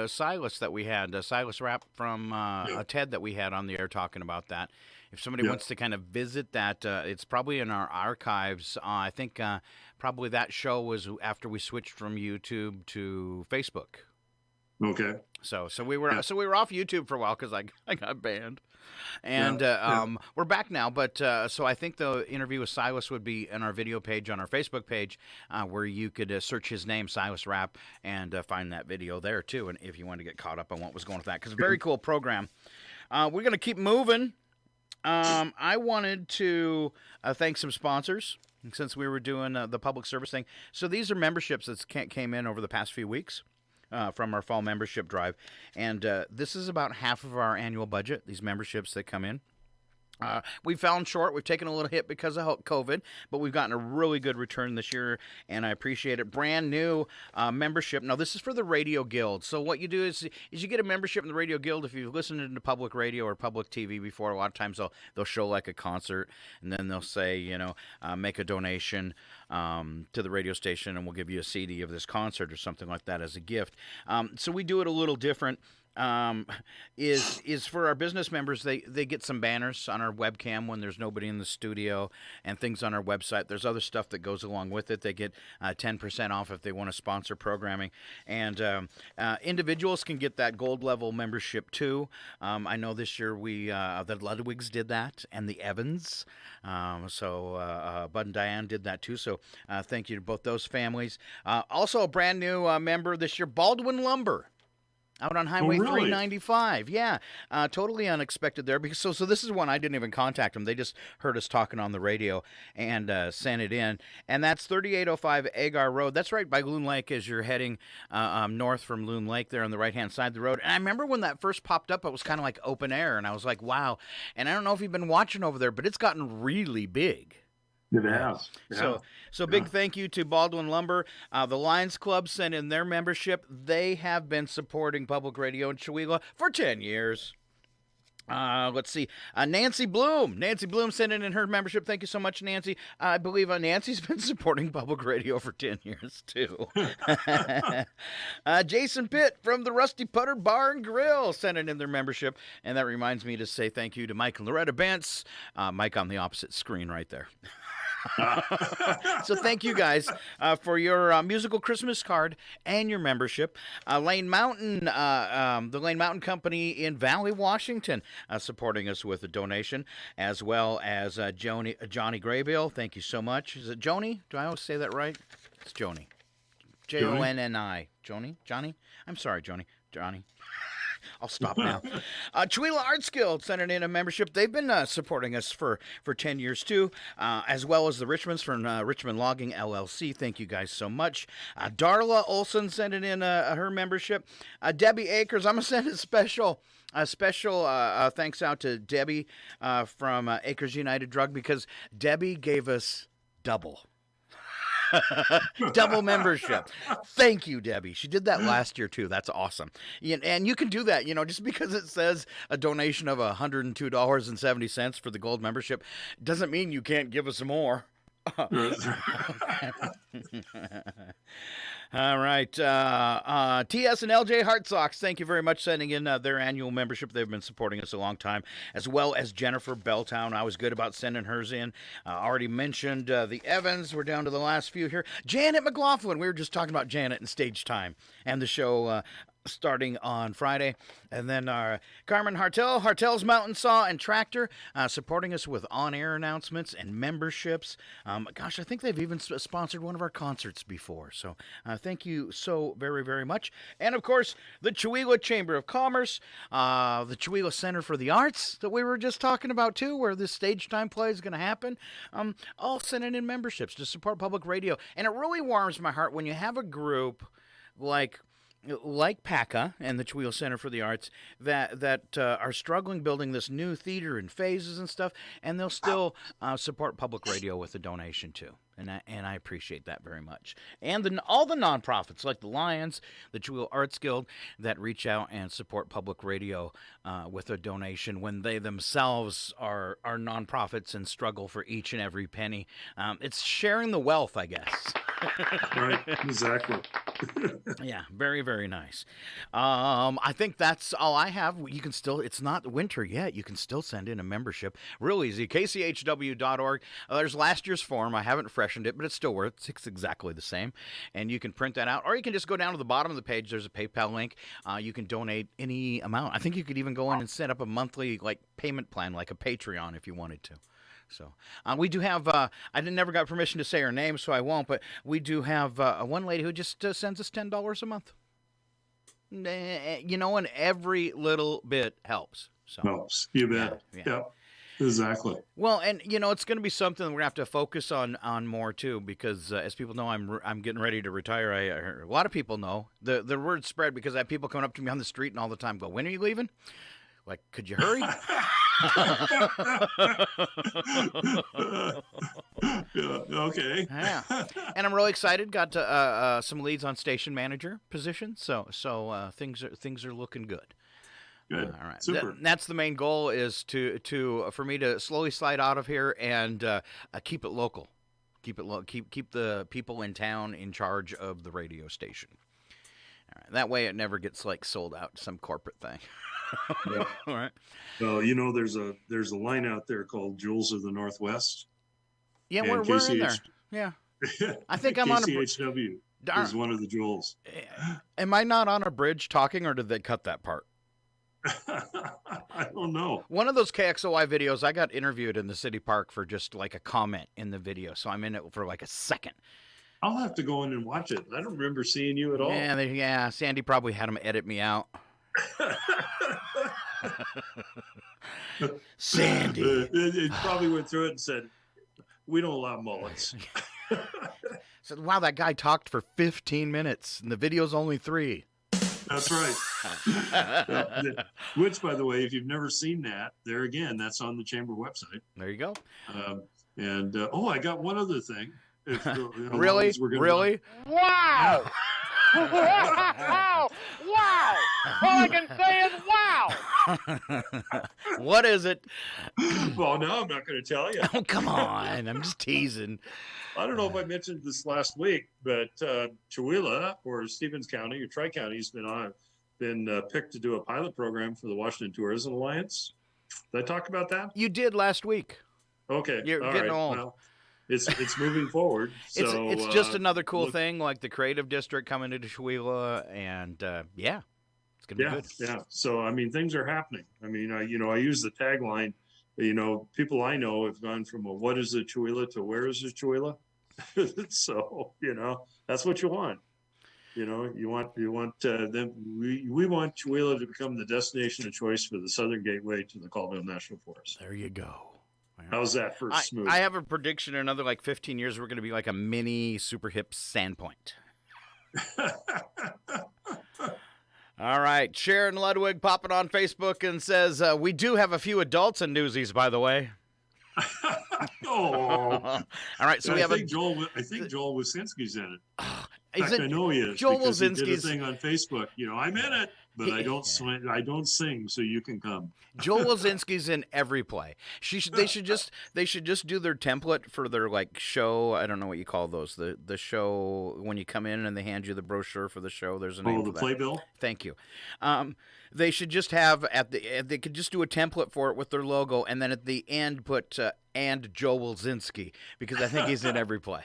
Silas that we had, Silas Rapp from Yep. TED that we had on the air talking about that. If somebody wants to kind of visit that, it's probably in our archives. I think probably that show was after we switched from YouTube to Facebook. Okay. So we were off YouTube for a while because I got banned, and we're back now. But so I think the interview with Silas would be in our video page on our Facebook page, where you could search his name, Silas Rapp, and find that video there too. And if you want to get caught up on what was going with that, because very cool program. We're gonna keep moving. I wanted to thank some sponsors since we were doing the public service thing. So these are memberships that came in over the past few weeks. From our fall membership drive. And this is about half of our annual budget, these memberships that come in. We fell short. We've taken a little hit because of COVID, but we've gotten a really good return this year, and I appreciate it. Brand new membership. Now, this is for the Radio Guild. So what you do is you get a membership in the Radio Guild. If you've listened to public radio or public TV before, a lot of times they'll show like a concert, and then they'll say, make a donation to the radio station, and we'll give you a CD of this concert or something like that as a gift. So we do it a little different. Is for our business members. They get some banners on our webcam when there's nobody in the studio, and things on our website. There's other stuff that goes along with it. They get 10% off if they want to sponsor programming, and individuals can get that gold level membership too. I know this year the Ludwigs did that, and the Evans. So Bud and Diane did that too. So thank you to both those families. Also a brand new member this year, Baldwin Lumber. Out on Highway 395. Yeah, totally unexpected there. Because so this is one I didn't even contact them. They just heard us talking on the radio and sent it in. And that's 3805 Agar Road. That's right by Loon Lake as you're heading north from Loon Lake there on the right-hand side of the road. And I remember when that first popped up, it was kind of like open air. And I was like, wow. And I don't know if you've been watching over there, but it's gotten really big. It has. Yeah. So big thank you to Baldwin Lumber. The Lions Club sent in their membership. They have been supporting public radio in Chehuahua for 10 years. Let's see. Nancy Bloom. Nancy Bloom sent in her membership. Thank you so much, Nancy. I believe Nancy's been supporting public radio for 10 years, too. Jason Pitt from the Rusty Putter Bar and Grill sent in their membership. And that reminds me to say thank you to Mike and Loretta Bentz. Mike on the opposite screen right there. So thank you guys for your musical Christmas card and your membership. Lane Mountain, the Lane Mountain Company in Valley, Washington, supporting us with a donation, as well as Johnny Graybill. Thank you so much. Is it Joni? Do I always say that right? It's Joni. Jonni. Johnny? I'm sorry, Johnny. I'll stop now. Chehuahua Arts Guild sent in a membership. They've been supporting us for 10 years, too, as well as the Richmonds from Richmond Logging, LLC. Thank you guys so much. Darla Olson sent in her membership. Debbie Akers, I'm going to send a special thanks out to Debbie from Akers United Drug, because Debbie gave us double membership. Thank you, Debbie. She did that last year too. That's awesome. And you can do that, just because it says a donation of $102.70 for the gold membership doesn't mean you can't give us more. All right. TS and LJ Heart Sox, thank you very much, sending in their annual membership. They've been supporting us a long time, as well as Jennifer Belltown. I was good about sending hers in. Already mentioned the Evans. We're down to the last few here. Janet McLaughlin. We were just talking about Janet and Stage Time and the show starting on Friday. And then Carmen Hartel's Mountain Saw and Tractor, supporting us with on-air announcements and memberships. Gosh, I think they've even sponsored one of our concerts before. So thank you so very, very much. And, of course, the Chehuahua Chamber of Commerce, the Chehuahua Center for the Arts that we were just talking about, too, where this Stage Time play is going to happen, all sending in memberships to support public radio. And it really warms my heart when you have a group like like PACA and the Chihuahua Center for the Arts that are struggling building this new theater and phases and stuff, and they'll still support public radio with a donation too. And I appreciate that very much. And all the nonprofits like the Lions, the Chihuahua Arts Guild that reach out and support public radio with a donation when they themselves are nonprofits and struggle for each and every penny. It's sharing the wealth, I guess. Right, exactly. Yeah, very, very nice. I think that's all I have. You can still, it's not winter yet. You can still send in a membership. Real easy. KCHW.org. There's last year's form. I haven't freshened it, but it's still worth it's exactly the same. And you can print that out, or you can just go down to the bottom of the page. There's a PayPal link. You can donate any amount. I think you could even go in and set up a monthly payment plan, like a Patreon, if you wanted to. So we do have, I never got permission to say her name, so I won't, but we do have one lady who just sends us $10 a month. You know, and every little bit helps. So Helps. You bet. Yeah. Yep. Exactly. Well, and you know, it's going to be something we're going to have to focus on more too, because as people know, I'm getting ready to retire. A lot of people know the word spread because I have people coming up to me on the street and all the time go, "When are you leaving?" Like, could you hurry? Yeah, okay. Yeah, and I'm really excited. Got some leads on station manager position, so things are looking good. Good. All right, Super. that's the main goal is for me to slowly slide out of here and keep it local, keep the people in town in charge of the radio station. All right, that way it never gets sold out to some corporate thing. Yeah. All right. Well, you know, there's a line out there called Jewels of the Northwest. Yeah, And we're in there. Yeah. I think I'm on a KCHW is one of the jewels. Am I not on a bridge talking, or did they cut that part? I don't know. One of those KXOY videos, I got interviewed in the city park for just a comment in the video, so I'm in it for a second. I'll have to go in and watch it. I don't remember seeing you at all. Yeah, Sandy probably had him edit me out. Sandy. It probably went through it and said, "We don't allow mullets." Said, "Wow, that guy talked for 15 minutes, and the video's only 3." That's right. Which, by the way, if you've never seen that, there again, that's on the Chamber website. There you go. I got one other thing. Really? Really? Wow! Wow! Wow! All I can say is wow! What is it? Well, no, I'm not going to tell you. Oh, come on. I'm just teasing. I don't know if I mentioned this last week, but Chihuahua or Stevens County or Tri-County has been picked to do a pilot program for the Washington Tourism Alliance. Did I talk about that? You did last week. Okay. You're all getting right. old. Well, it's moving forward. So It's just another cool thing, like the creative district coming into Chihuahua, and it's gonna be good. Yeah. So I mean, things are happening. I mean, I use the tagline. People I know have gone from a "What is a Chihuahua" to "Where is a Chihuahua?" So that's what you want. You want them. We want Chihuahua to become the destination of choice for the southern gateway to the Colville National Forest. There you go. How's that for smooth? I have a prediction. In another 15 years, we're going to be like a mini super hip Sandpoint. All right, Sharon Ludwig popping on Facebook and says we do have a few adults in Newsies, by the way. Oh, all right. So I think Joel Wasinski's in it. In fact, I know he is. Joel because he did a Wasinski's thing on Facebook. I'm in it, but I don't sing, so you can come. Joel Wasinski's in every play. They should just do their template for their show. I don't know what you call those. The show when you come in and they hand you the brochure for the show. There's a name for the that. playbill. Thank you. They should just have they could just do a template for it with their logo, and then at the end put and Joe Wilzinski, because I think he's in every play.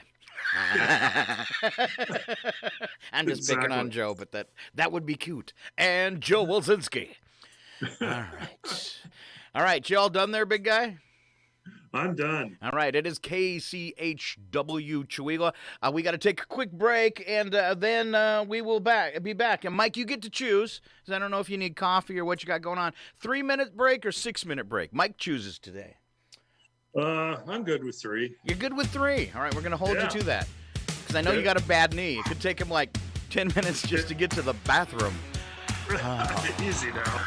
I'm just picking on Joe, but that would be cute. And Joe Wilzinski. All right, you all done there, big guy? I'm done. All right, it is KCHW Chihuahua. We got to take a quick break, and then we will be back. And Mike, you get to choose, because I don't know if you need coffee or what you got going on. 3-minute break or 6-minute break? Mike chooses today. I'm good with 3. You're good with 3. All right, we're going to hold you to that, because I know you got a bad knee. It could take him 10 minutes just to get to the bathroom. Easy now.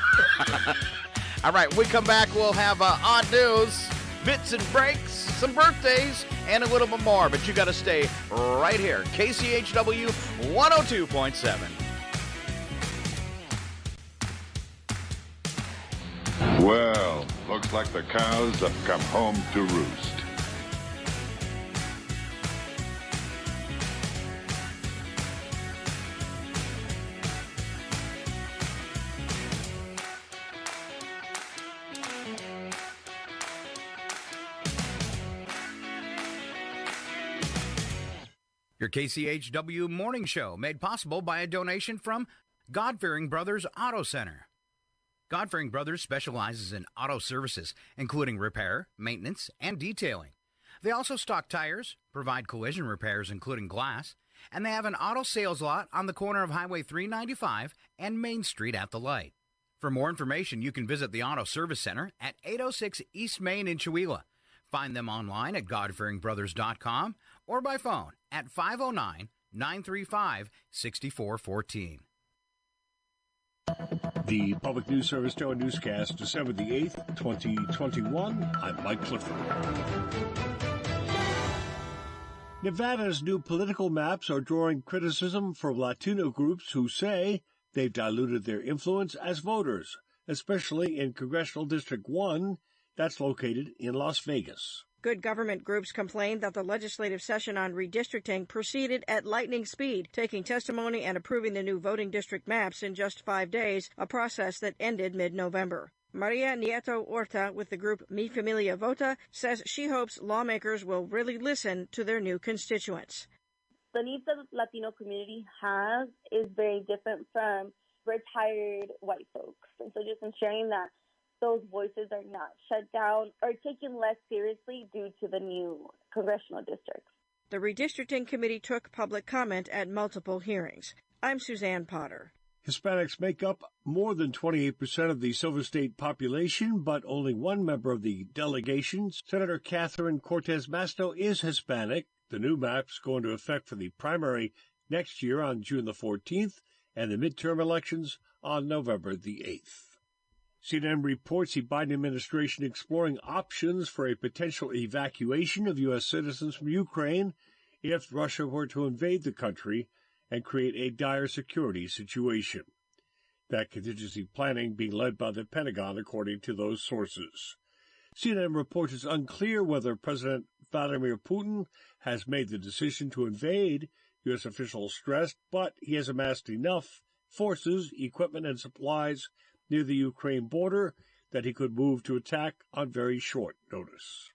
All right, when we come back, we'll have odd news, bits and breaks, some birthdays, and a little bit more. But you got to stay right here. KCHW 102.7. Well, looks like the cows have come home to roost. Your KCHW Morning Show, made possible by a donation from God-Fearing Brothers Auto Center. God-Fearing Brothers specializes in auto services, including repair, maintenance, and detailing. They also stock tires, provide collision repairs, including glass, and they have an auto sales lot on the corner of Highway 395 and Main Street at the light. For more information, you can visit the Auto Service Center at 806 East Main in Chihuahua. Find them online at godfearingbrothers.com or by phone at 509-935-6414. The Public News Service Joe Newscast, December the 8th, 2021. I'm Mike Clifford. Nevada's new political maps are drawing criticism from Latino groups who say they've diluted their influence as voters, especially in Congressional District 1, that's located in Las Vegas. Good government groups complained that the legislative session on redistricting proceeded at lightning speed, taking testimony and approving the new voting district maps in just 5 days, a process that ended mid-November. Maria Nieto Horta with the group Mi Familia Vota says she hopes lawmakers will really listen to their new constituents. The needs that the Latino community has is very different from retired white folks. And so just ensuring that those voices are not shut down or taken less seriously due to the new congressional districts. The redistricting committee took public comment at multiple hearings. I'm Suzanne Potter. Hispanics make up more than 28% of the Silver State population, but only one member of the delegation, Senator Catherine Cortez Masto, is Hispanic. The new maps go into effect for the primary next year on June the 14th and the midterm elections on November the 8th. CNN reports the Biden administration exploring options for a potential evacuation of U.S. citizens from Ukraine if Russia were to invade the country and create a dire security situation. That contingency planning being led by the Pentagon, according to those sources. CNN reports it's unclear whether President Vladimir Putin has made the decision to invade. U.S. officials stressed, but he has amassed enough forces, equipment, and supplies near the Ukraine border that he could move to attack on very short notice.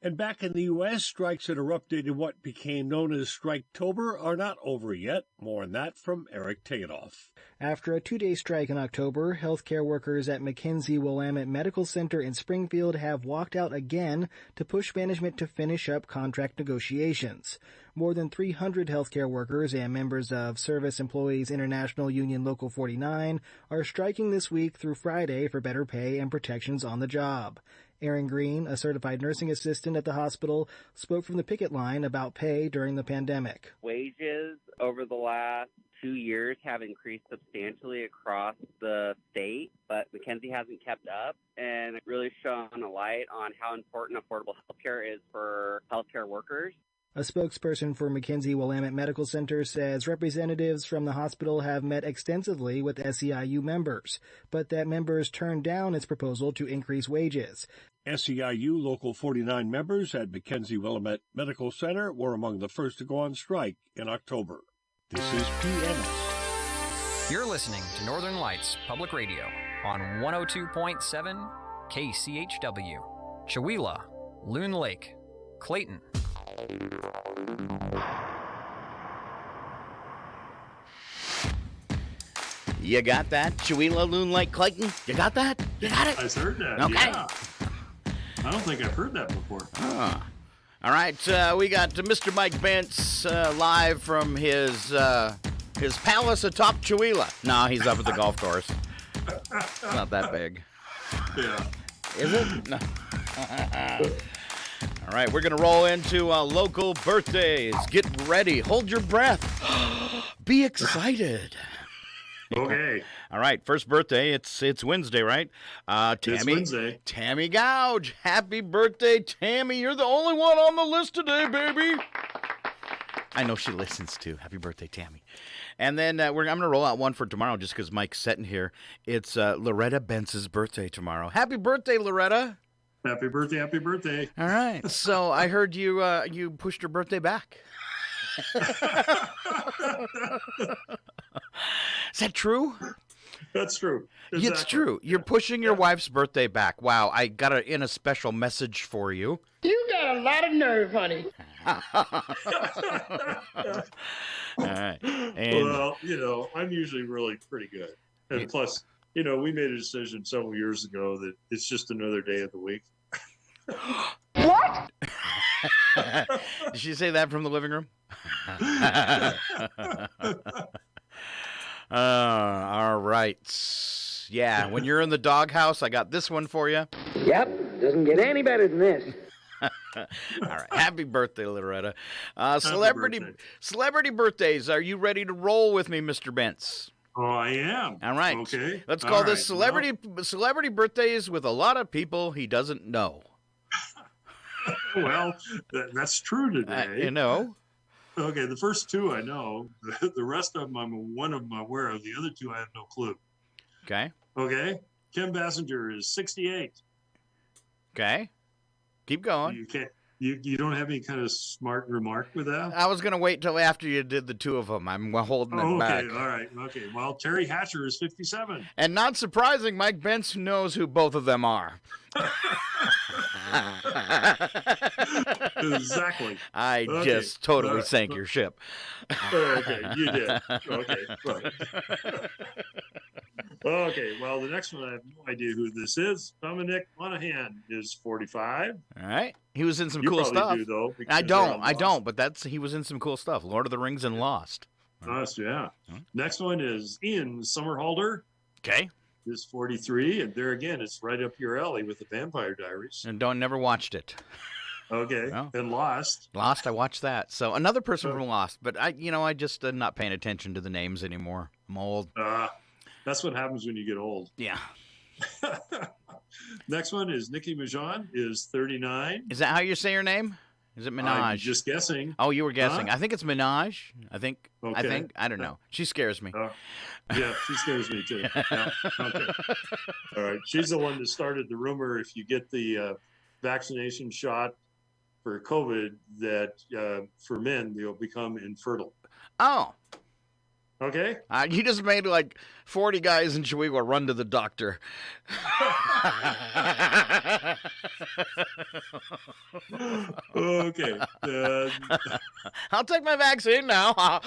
And back in the U.S., strikes that erupted in what became known as Striketober are not over yet. More on that from Eric Tegedoff. After a 2-day strike in October, healthcare workers at McKenzie-Willamette Medical Center in Springfield have walked out again to push management to finish up contract negotiations. More than 300 healthcare workers and members of Service Employees International Union Local 49 are striking this week through Friday for better pay and protections on the job. Erin Green, a certified nursing assistant at the hospital, spoke from the picket line about pay during the pandemic. Wages over the last 2 years have increased substantially across the state, but McKenzie hasn't kept up, and it really shone a light on how important affordable health care is for healthcare workers. A spokesperson for McKenzie-Willamette Medical Center says representatives from the hospital have met extensively with SEIU members, but that members turned down its proposal to increase wages. SEIU Local 49 members at McKenzie-Willamette Medical Center were among the first to go on strike in October. This is PMS. You're listening to Northern Lights Public Radio on 102.7 KCHW, Chewelah, Loon Lake, Clayton. You got that, Chewelah, Loon Lake, Clayton? You got that? You got it? I've heard that. Okay. Yeah. I don't think I've heard that before. All right, we got Mr. Mike Bentz live from his palace atop Chewelah. No, he's up at the golf course. It's not that big. Yeah. Is it? No. All right, we're going to roll into local birthdays. Get ready. Hold your breath. Be excited. Okay. All right, first birthday. It's Wednesday, right? Tammy, It's Wednesday. Tammy Gouge. Happy birthday, Tammy. You're the only one on the list today, baby. I know she listens too. Happy birthday, Tammy. And then I'm going to roll out one for tomorrow just because Mike's sitting here. It's Loretta Bentz's birthday tomorrow. Happy birthday, Loretta. Happy birthday, happy birthday. All right. So I heard you pushed your birthday back. Is that true? That's true. It's Exactly. true. You're pushing your wife's birthday back. Wow. I got in a special message for you. You got a lot of nerve, honey. All right. And Well, I'm usually really pretty good. And plus, we made a decision several years ago that it's just another day of the week. What? did she say that from the living room? All right. Yeah, when you're in the doghouse, I got this one for you. Yep, doesn't get any better than this. All right. Happy birthday, Loretta. birthday. Celebrity birthdays. Are you ready to roll with me, Mr. Bentz? Oh, I am. All right. Okay. Let's All call this right. celebrity birthdays with a lot of people he doesn't know. Well, that's true today. Okay, the first two I know. The rest of them, one of them I'm aware of. The other two I have no clue. Okay. Okay. Kim Basinger is 68. Okay. Keep going. You can't. You don't have any kind of smart remark with that? I was going to wait till after you did the two of them. I'm holding it back. Okay, all right, okay. Well, Terry Hatcher is 57. And not surprising, Mike Bentz knows who both of them are. Exactly. I just totally sank your ship. Oh, okay, you did. Okay, right. Okay, well, the next one, I have no idea who this is. Dominic Monahan is 45. All right. He was in some You cool probably stuff. do, though, because I you're don't. on I Lost. don't. But he was in some cool stuff. Lord of the Rings and Lost. Lost, yeah. Next one is Ian Somerhalder. Okay. Is 43, and there again, it's right up your alley with the Vampire Diaries. And never watched it. Okay, Well. and Lost. Lost, I watched that. So another person from Lost, but I just not paying attention to the names anymore. I'm old. That's what happens when you get old. Yeah. Next one is Nicki Minaj, is 39. Is that how you say your name? Is it Minaj? I'm just guessing. Oh, you were guessing. Huh? I think it's Minaj. I think. Okay. I don't know. She scares me. Yeah, she scares me too. Yeah, okay. All right. She's the one that started the rumor if you get the vaccination shot for COVID that for men, they'll become infertile. Oh. Okay. You just made like 40 guys in Chihuahua run to the doctor. Okay. I'll take my vaccine now.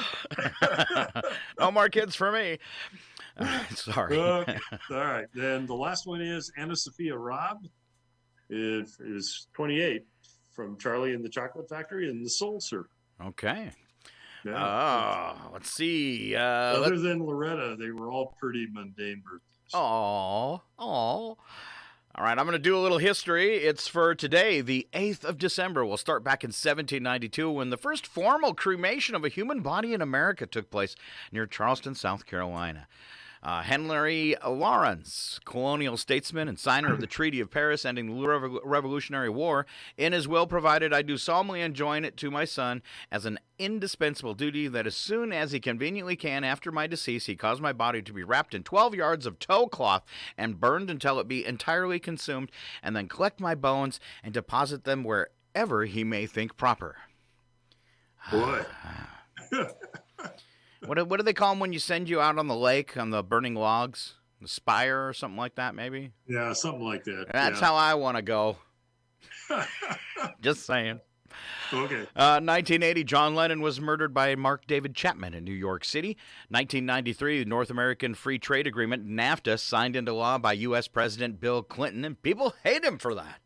No more kids for me. Sorry. Okay. All right. Then the last one is Anna Sophia Robb. It is 28 from Charlie and the Chocolate Factory and the Soul Surfer. Okay. Yeah. Let's see. Other than Loretta, they were all pretty mundane birthdays. Oh. All right, I'm going to do a little history. It's for today, the 8th of December. We'll start back in 1792 when the first formal cremation of a human body in America took place near Charleston, South Carolina. Henry Lawrence, colonial statesman and signer of the Treaty of Paris ending the Revolutionary War, in his will provided, "I do solemnly enjoin it to my son as an indispensable duty that as soon as he conveniently can after my decease, he cause my body to be wrapped in 12 yards of tow cloth and burned until it be entirely consumed, and then collect my bones and deposit them wherever he may think proper." Boy. What do they call them when you send you out on the lake on the burning logs? The spire or something like that, maybe? Yeah, something like that. That's how I want to go. Just saying. Okay. 1980, John Lennon was murdered by Mark David Chapman in New York City. 1993, the North American Free Trade Agreement, NAFTA, signed into law by U.S. President Bill Clinton, and people hate him for that.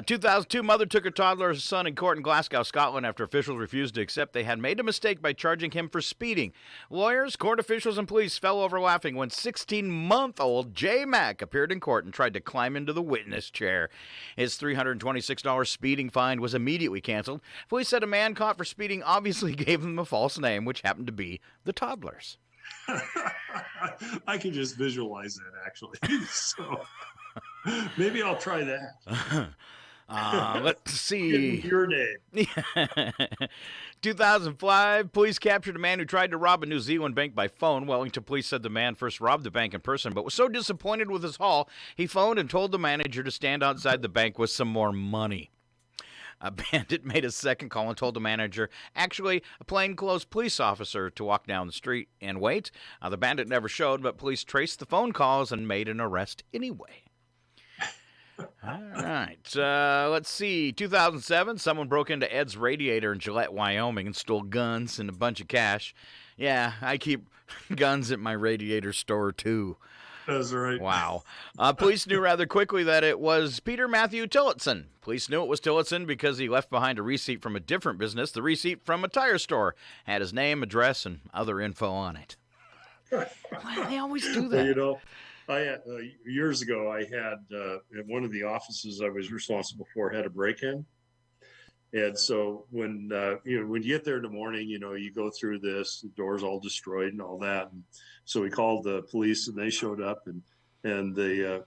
2002, mother took her toddler son in court in Glasgow, Scotland, after officials refused to accept they had made a mistake by charging him for speeding. Lawyers, court officials, and police fell over laughing when 16-month-old J. Mac appeared in court and tried to climb into the witness chair. His $326 speeding fine was immediately canceled. Police said a man caught for speeding obviously gave them a false name, which happened to be the toddler's. I can just visualize that, actually. So maybe I'll try that. Let's see. Give me your name. 2005, police captured a man who tried to rob a New Zealand bank by phone. Wellington police said the man first robbed the bank in person, but was so disappointed with his haul, he phoned and told the manager to stand outside the bank with some more money. A bandit made a second call and told the manager, actually a plainclothes police officer, to walk down the street and wait. The bandit never showed, but police traced the phone calls and made an arrest anyway. All right, let's see. 2007, someone broke into Ed's Radiator in Gillette, Wyoming, and stole guns and a bunch of cash. Yeah, I keep guns at my Radiator store, too. That's right. Wow. Police knew rather quickly that it was Peter Matthew Tillotson. Police knew it was Tillotson because he left behind a receipt from a different business. The receipt from a tire store had his name, address, and other info on it. Why do they always do that? You know, I years ago, I had at one of the offices I was responsible for had a break-in. And so when when you get there in the morning, you go through this, the door's all destroyed and all that. And so we called the police and they showed up, and the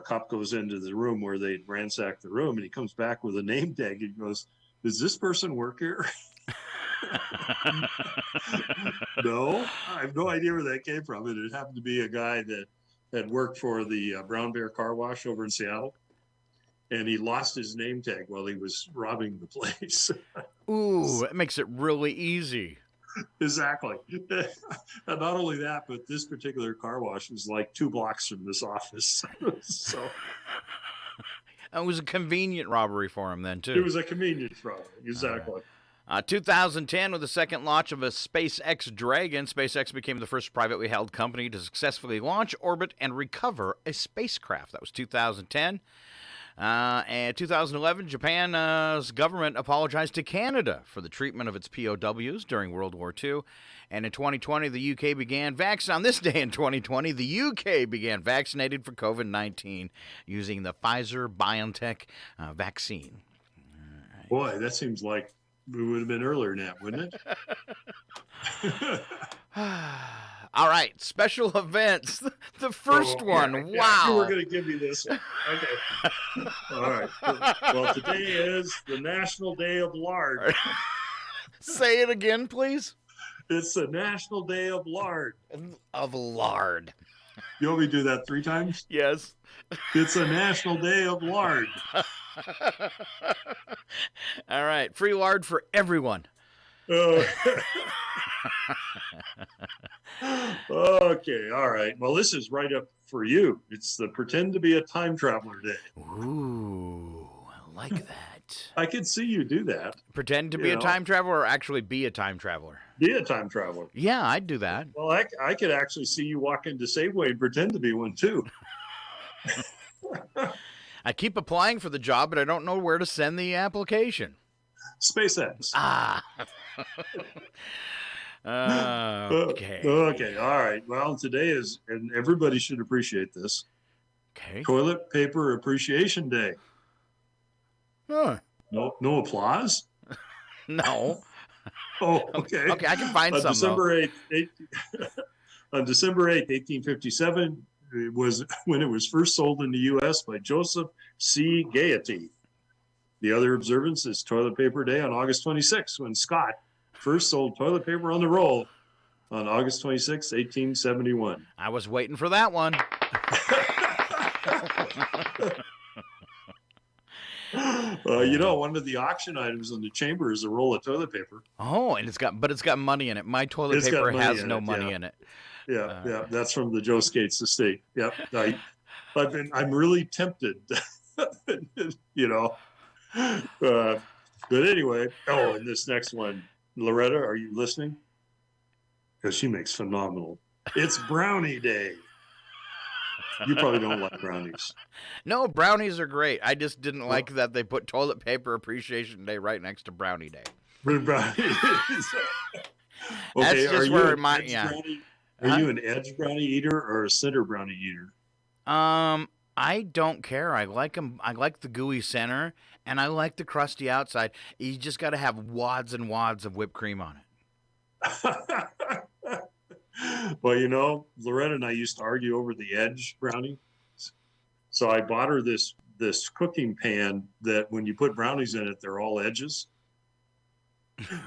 cop goes into the room where they ransacked the room, and he comes back with a name tag and he goes, "Does this person work here?" No, I have no idea where that came from. And it happened to be a guy that had worked for the Brown Bear Car Wash over in Seattle. And he lost his name tag while he was robbing the place. Ooh, that makes it really easy. Exactly. And not only that, but this particular car wash is like 2 blocks from this office. So it was a convenient robbery for him then, too. It was a convenient robbery, exactly. 2010, with the second launch of a SpaceX Dragon, SpaceX became the first privately held company to successfully launch, orbit, and recover a spacecraft. That was 2010. And 2011, Japan's government apologized to Canada for the treatment of its POWs during World War II. And in 2020, the UK began on this day in 2020, the UK began vaccinating for COVID-19 using the Pfizer-BioNTech vaccine. Boy, that seems like it would have been earlier than that, wouldn't it? All right, special events. The first one, wow. Yeah, you were going to give me this one. Okay. All right. Well, today is the National Day of Lard. Say it again, please. It's the National Day of Lard. Of lard. You want me to do that 3 times? Yes. It's a National Day of Lard. All right, free lard for everyone. Okay, all right. Well, this is right up for you. It's the Pretend to be a Time Traveler Day. Ooh, I like that. I could see you do that. Pretend to be a time traveler or actually be a time traveler? Be a time traveler. Yeah, I'd do that. Well, I could actually see you walk into Safeway and pretend to be one, too. I keep applying for the job, but I don't know where to send the application. SpaceX. Okay. Okay. All right. Well, today is, and everybody should appreciate this. Okay. Toilet Paper Appreciation Day. Huh. No applause? No. Oh, okay. Okay, I can find some. December 8th, on December 8th, 1857, it was when it was first sold in the U.S. by Joseph C. Gaiety. The other observance is Toilet Paper Day on August 26th, when Scott first sold toilet paper on the roll on August 26, 1871. I was waiting for that one. One of the auction items in the chamber is a roll of toilet paper. Oh, and it's got money in it. My toilet paper has no money in it. Yeah, that's from the Joe Skates estate. Yep. I'm really tempted, but anyway. Oh, and this next one, Loretta, are you listening? Because she makes phenomenal. It's Brownie Day. You probably don't like brownies. No, brownies are great. I just didn't like that they put Toilet Paper Appreciation Day right next to Brownie Day. Brownies. That's Okay, just where my yeah. Are you an edge brownie eater or a center brownie eater? I don't care. I like them. I like the gooey center, and I like the crusty outside. You just got to have wads and wads of whipped cream on it. Well, you know, Loretta and I used to argue over the edge brownie. So I bought her this cooking pan that when you put brownies in it, they're all edges.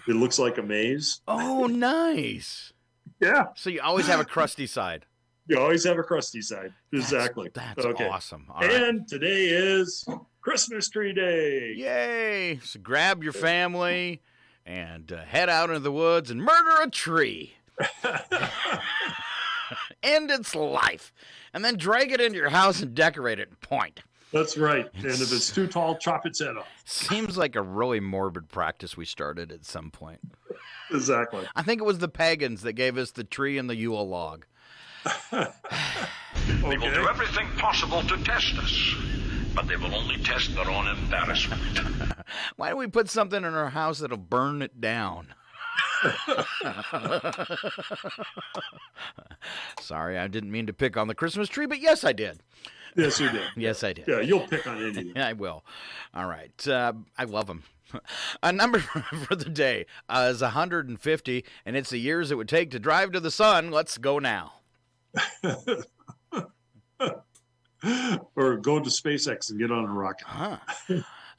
It looks like a maze. Oh, nice. Yeah. So you always have a crusty side. You always have a crusty side. Exactly. That's okay. Awesome. All and right. Today is Christmas tree day. Yay. So grab your family and head out into the woods and murder a tree. End its life. And then drag it into your house and decorate it. Point. That's right. And if it's too tall, chop its head off. Seems like a really morbid practice we started at some point. Exactly. I think it was the pagans that gave us the tree and the Yule log. They will do everything possible to test us, but they will only test their own embarrassment. Why don't we put something in our house that'll burn it down? Sorry, I didn't mean to pick on the Christmas tree, but yes, I did. Yes, you did. Yes, I did. Yeah, you'll pick on anything. I will. All right. I love them. A number for the day is 150, and it's the years it would take to drive to the sun. Let's go now. Or go to SpaceX and get on a rocket. Huh.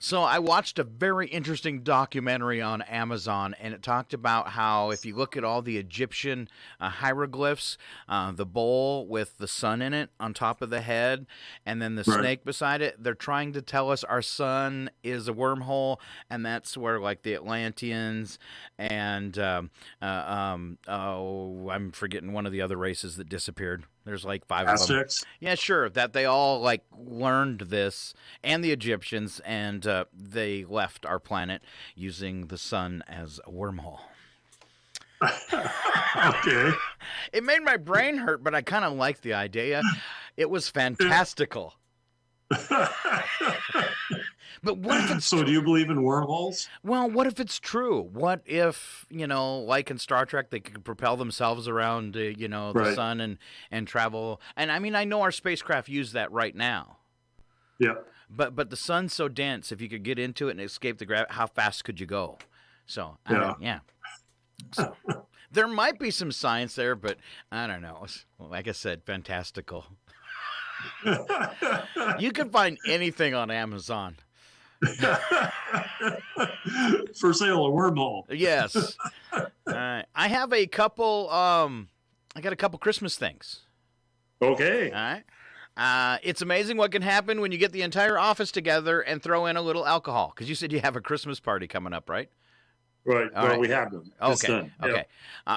So I watched a very interesting documentary on Amazon, and it talked about how if you look at all the Egyptian hieroglyphs, the bowl with the sun in it on top of the head, and then the snake beside it, they're trying to tell us our sun is a wormhole, and that's where like the Atlanteans and I'm forgetting one of the other races that disappeared. There's like 5 of them. Yeah, sure. That they all like learned this, and the Egyptians, and they left our planet using the sun as a wormhole. Okay. It made my brain hurt, but I kind of liked the idea. It was fantastical. But what if it's so? Do you believe in wormholes? Well, what if it's true? What if, like in Star Trek, they could propel themselves around, the sun and travel? And I mean, I know our spacecraft use that right now. Yeah. But the sun's so dense, if you could get into it and escape the gravity, how fast could you go? So, So, there might be some science there, but I don't know. Like I said, fantastical. You can find anything on Amazon. For sale, a wormhole. Yes. I have a couple. I got a couple Christmas things. Okay. All right. It's amazing what can happen when you get the entire office together and throw in a little alcohol. Because you said you have a Christmas party coming up, right? Right. Well, we have them. Okay. Okay.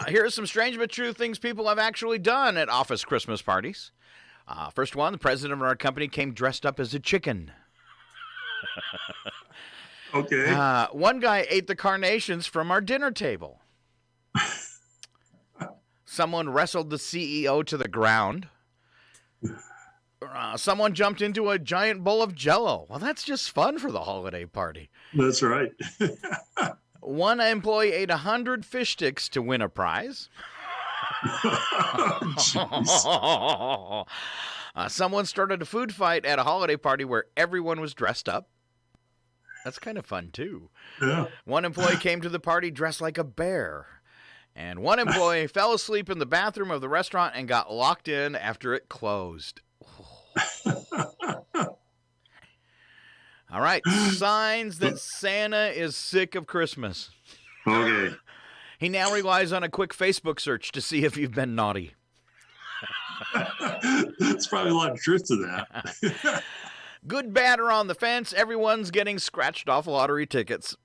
Here are some strange but true things people have actually done at office Christmas parties. First one, the president of our company came dressed up as a chicken. Okay. One guy ate the carnations from our dinner table. Someone wrestled the CEO to the ground. Someone jumped into a giant bowl of Jell-O. Well, that's just fun for the holiday party. That's right. One employee ate 100 fish sticks to win a prize. Someone started a food fight at a holiday party where everyone was dressed up. That's kind of fun, too. Yeah. One employee came to the party dressed like a bear. And one employee fell asleep in the bathroom of the restaurant and got locked in after it closed. All right. Signs that Santa is sick of Christmas. Okay. He now relies on a quick Facebook search to see if you've been naughty. There's probably a lot of truth to that. Good, bad, or on the fence, everyone's getting scratched off lottery tickets.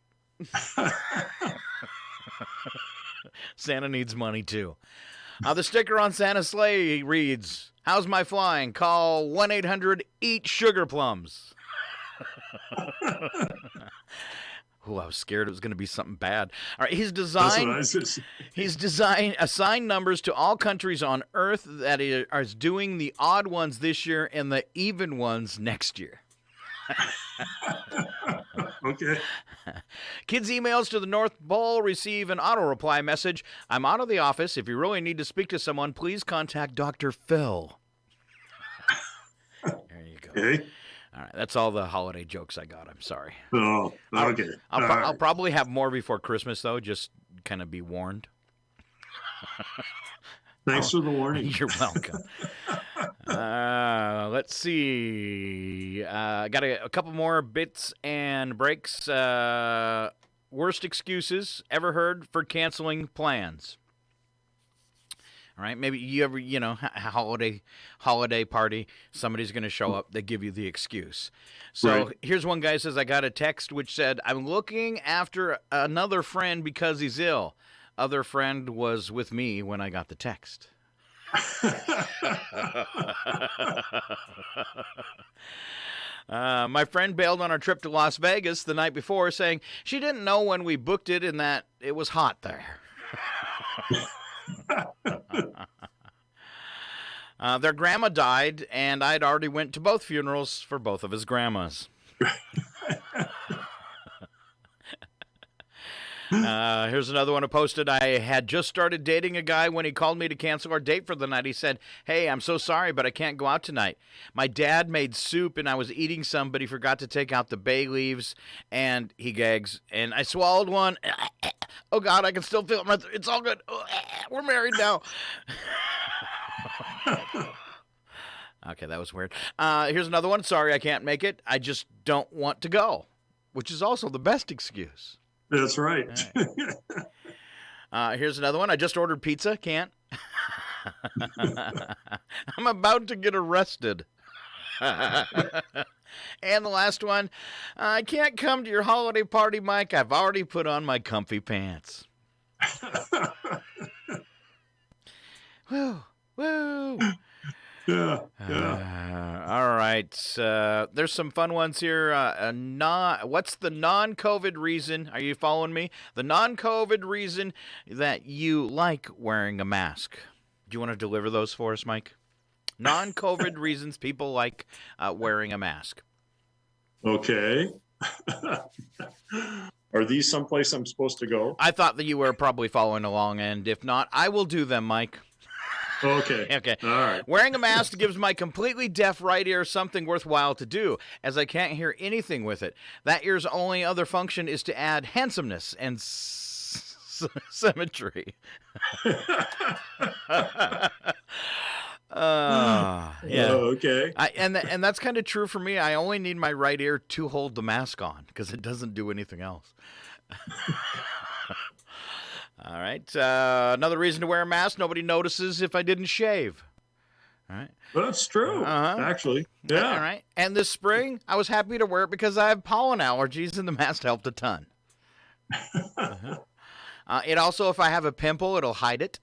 Santa needs money, too. The sticker on Santa's sleigh reads, "How's my flying? Call 1-800-EAT-SUGAR-PLUMS." Oh, I was scared it was going to be something bad. All right, he's That's what I was gonna say. assigned numbers to all countries on Earth that are doing the odd ones this year and the even ones next year. Okay. Kids' emails to the North Pole receive an auto-reply message. I'm out of the office. If you really need to speak to someone, please contact Dr. Phil. There you go. Okay. All right, that's all the holiday jokes I got. I'm sorry. Oh, okay. I'll probably have more before Christmas, though. Just kind of be warned. Thanks for the warning. You're welcome. Let's see. Got a couple more bits and breaks. Worst excuses ever heard for canceling plans. All right, maybe you ever, holiday party, somebody's going to show up, they give you the excuse. So Here's one guy says, I got a text which said, I'm looking after another friend because he's ill. Other friend was with me when I got the text. My friend bailed on our trip to Las Vegas the night before, saying she didn't know when we booked it and that it was hot there. Their grandma died, and I'd already went to both funerals for both of his grandmas. Here's another one I posted. I had just started dating a guy when he called me to cancel our date for the night. He said, hey, I'm so sorry, but I can't go out tonight. My dad made soup, and I was eating some, but he forgot to take out the bay leaves, and he gags. And I swallowed one. Oh, God, I can still feel it. It's all good. We're married now. Okay, that was weird. Here's another one. Sorry, I can't make it. I just don't want to go, which is also the best excuse. That's right. Here's another one. I just ordered pizza. Can't. I'm about to get arrested. And the last one. I can't come to your holiday party, Mike. I've already put on my comfy pants. Woo. Woo. Yeah. All right. There's some fun ones here. What's the non-COVID reason? Are you following me? The non-COVID reason that you like wearing a mask. Do you want to deliver those for us, Mike? Non-COVID reasons people like wearing a mask. Okay. Are these someplace I'm supposed to go? I thought that you were probably following along, and if not, I will do them, Mike. Okay. Okay. All right. Wearing a mask gives my completely deaf right ear something worthwhile to do, as I can't hear anything with it. That ear's only other function is to add handsomeness and symmetry. Yeah. Okay. And that's kind of true for me. I only need my right ear to hold the mask on because it doesn't do anything else. All right. Another reason to wear a mask, nobody notices if I didn't shave. All right. That's true, actually. Yeah. All right. And this spring, I was happy to wear it because I have pollen allergies, and the mask helped a ton. It also, if I have a pimple, it'll hide it.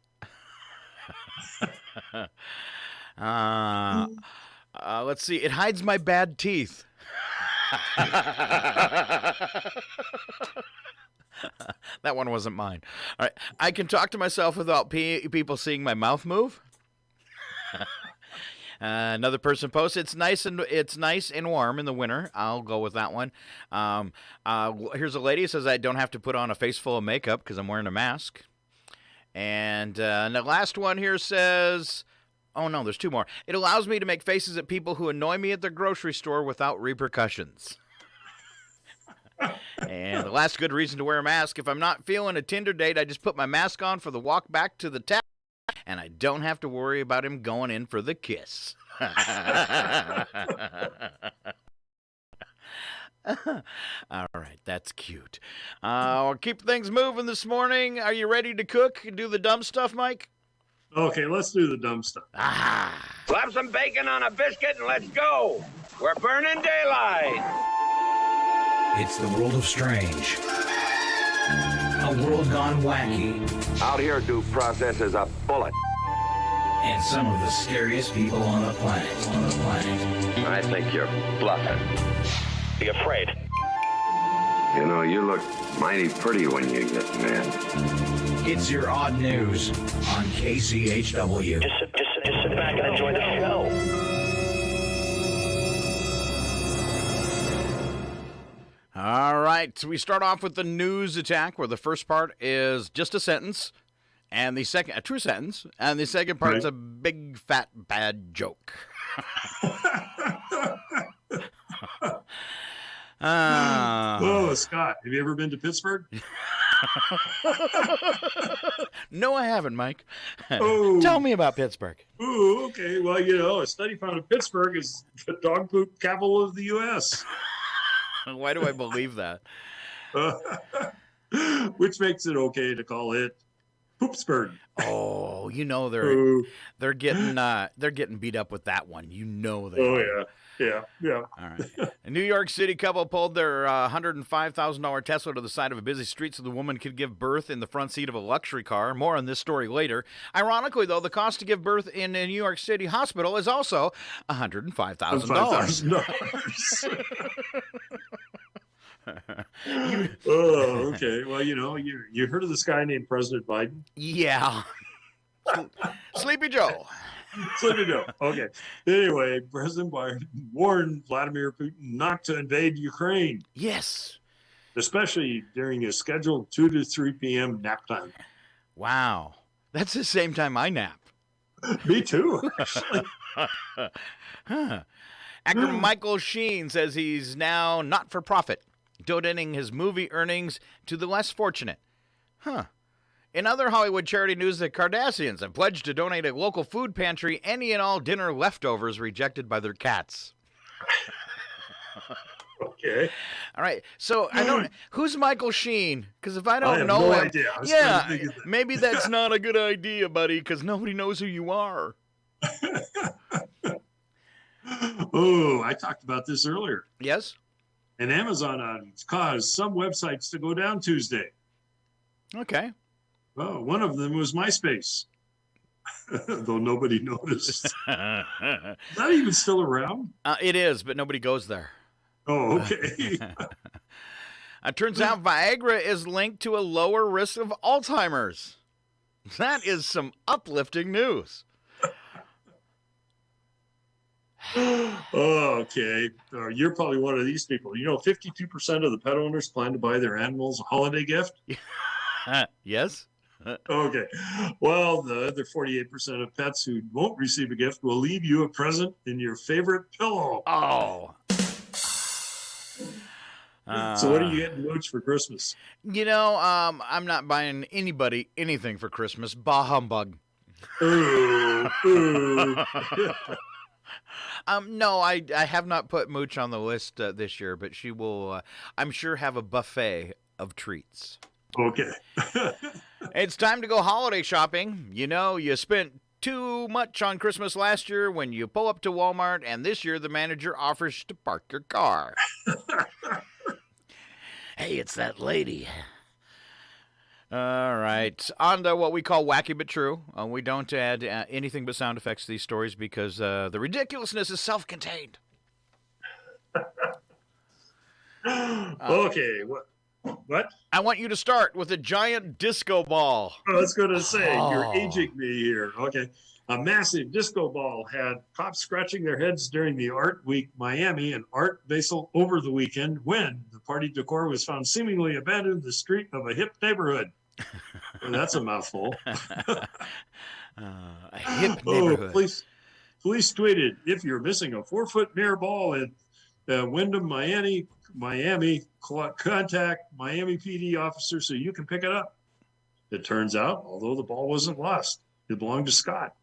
Let's see. It hides my bad teeth. That one wasn't mine. All right. I can talk to myself without people seeing my mouth move. Another person posts, it's nice and warm in the winter. I'll go with that one. Here's a lady who says I don't have to put on a face full of makeup because I'm wearing a mask. And the last one here says, oh no, there's two more. It allows me to make faces at people who annoy me at the grocery store without repercussions. And the last good reason to wear a mask, if I'm not feeling a Tinder date, I just put my mask on for the walk back to the tap, and I don't have to worry about him going in for the kiss. All right, that's cute. I'll keep things moving this morning. Are you ready to cook and do the dumb stuff, Mike? Okay, let's do the dumb stuff. Slap some bacon on a biscuit and let's go. We're burning daylight. It's the world of strange. A world gone wacky. Out here, due process is a bullet. And some of the scariest people on the planet. I think you're bluffing. Be afraid. You know, you look mighty pretty when you get mad. It's your odd news on KCHW. Just sit back and enjoy the show. All right, so we start off with the news attack, where the first part is just a sentence, and the second, a true sentence, and the second part is a big, fat, bad joke. Oh, Scott, have you ever been to Pittsburgh? No, I haven't, Mike. Oh. Tell me about Pittsburgh. Oh, okay. Well, you know, a study found that Pittsburgh is the dog poop capital of the U.S. Why do I believe that? Which makes it okay to call it Poopsburg. Oh, you know they're getting beat up with that one. You know they. Oh yeah. All right. A New York City couple pulled their $105,000 Tesla to the side of a busy street so the woman could give birth in the front seat of a luxury car. More on this story later. Ironically, though, the cost to give birth in a New York City hospital is also $105,000. Oh, okay. Well, you know, you heard of this guy named President Biden? Yeah. Sleepy Joe. Sleepy Joe. Okay. Anyway, President Biden warned Vladimir Putin not to invade Ukraine. Yes. Especially during his scheduled 2 to 3 p.m. nap time. Wow. That's the same time I nap. Me too, actually. Actor Michael Sheen says he's now not for profit, donating his movie earnings to the less fortunate. In other Hollywood charity news, the Kardashians have pledged to donate a local food pantry any and all dinner leftovers rejected by their cats. Okay. All right. So I don't. Who's Michael Sheen? Because if I don't I have know no him, idea. I was yeah, trying to think of that. maybe that's not a good idea, buddy. Because nobody knows who you are. Oh, I talked about this earlier. Yes. And Amazon caused some websites to go down Tuesday. Okay. Well, one of them was MySpace, though nobody noticed. Is that even still around? It is, but nobody goes there. Oh, okay. It turns out Viagra is linked to a lower risk of Alzheimer's. That is some uplifting news. Oh, okay. You're probably one of these people. You know, 52% of the pet owners plan to buy their animals a holiday gift. Yes. Okay. Well, the other 48% of pets who won't receive a gift will leave you a present in your favorite pillow. Oh. So what are you getting Mooch for Christmas? You know, I'm not buying anybody anything for Christmas. Bah humbug. Ooh. No, I have not put Mooch on the list this year, but she will, I'm sure, have a buffet of treats. Okay. It's time to go holiday shopping. You know, you spent too much on Christmas last year when you pull up to Walmart, and this year the manager offers to park your car. Hey, it's that lady. All right. On to what we call wacky but true. We don't add anything but sound effects to these stories because the ridiculousness is self-contained. Okay. What? I want you to start with a giant disco ball. I was going to say, you're aging me here. Okay. A massive disco ball had cops scratching their heads during the Art Week Miami and Art Basel over the weekend when the party decor was found seemingly abandoned in the street of a hip neighborhood. Well, that's a mouthful. A hip neighborhood. Police tweeted, if you're missing a 4-foot mirror ball in Wyndham, Miami, contact Miami PD officer so you can pick it up. It turns out, although the ball wasn't lost, it belonged to Scott.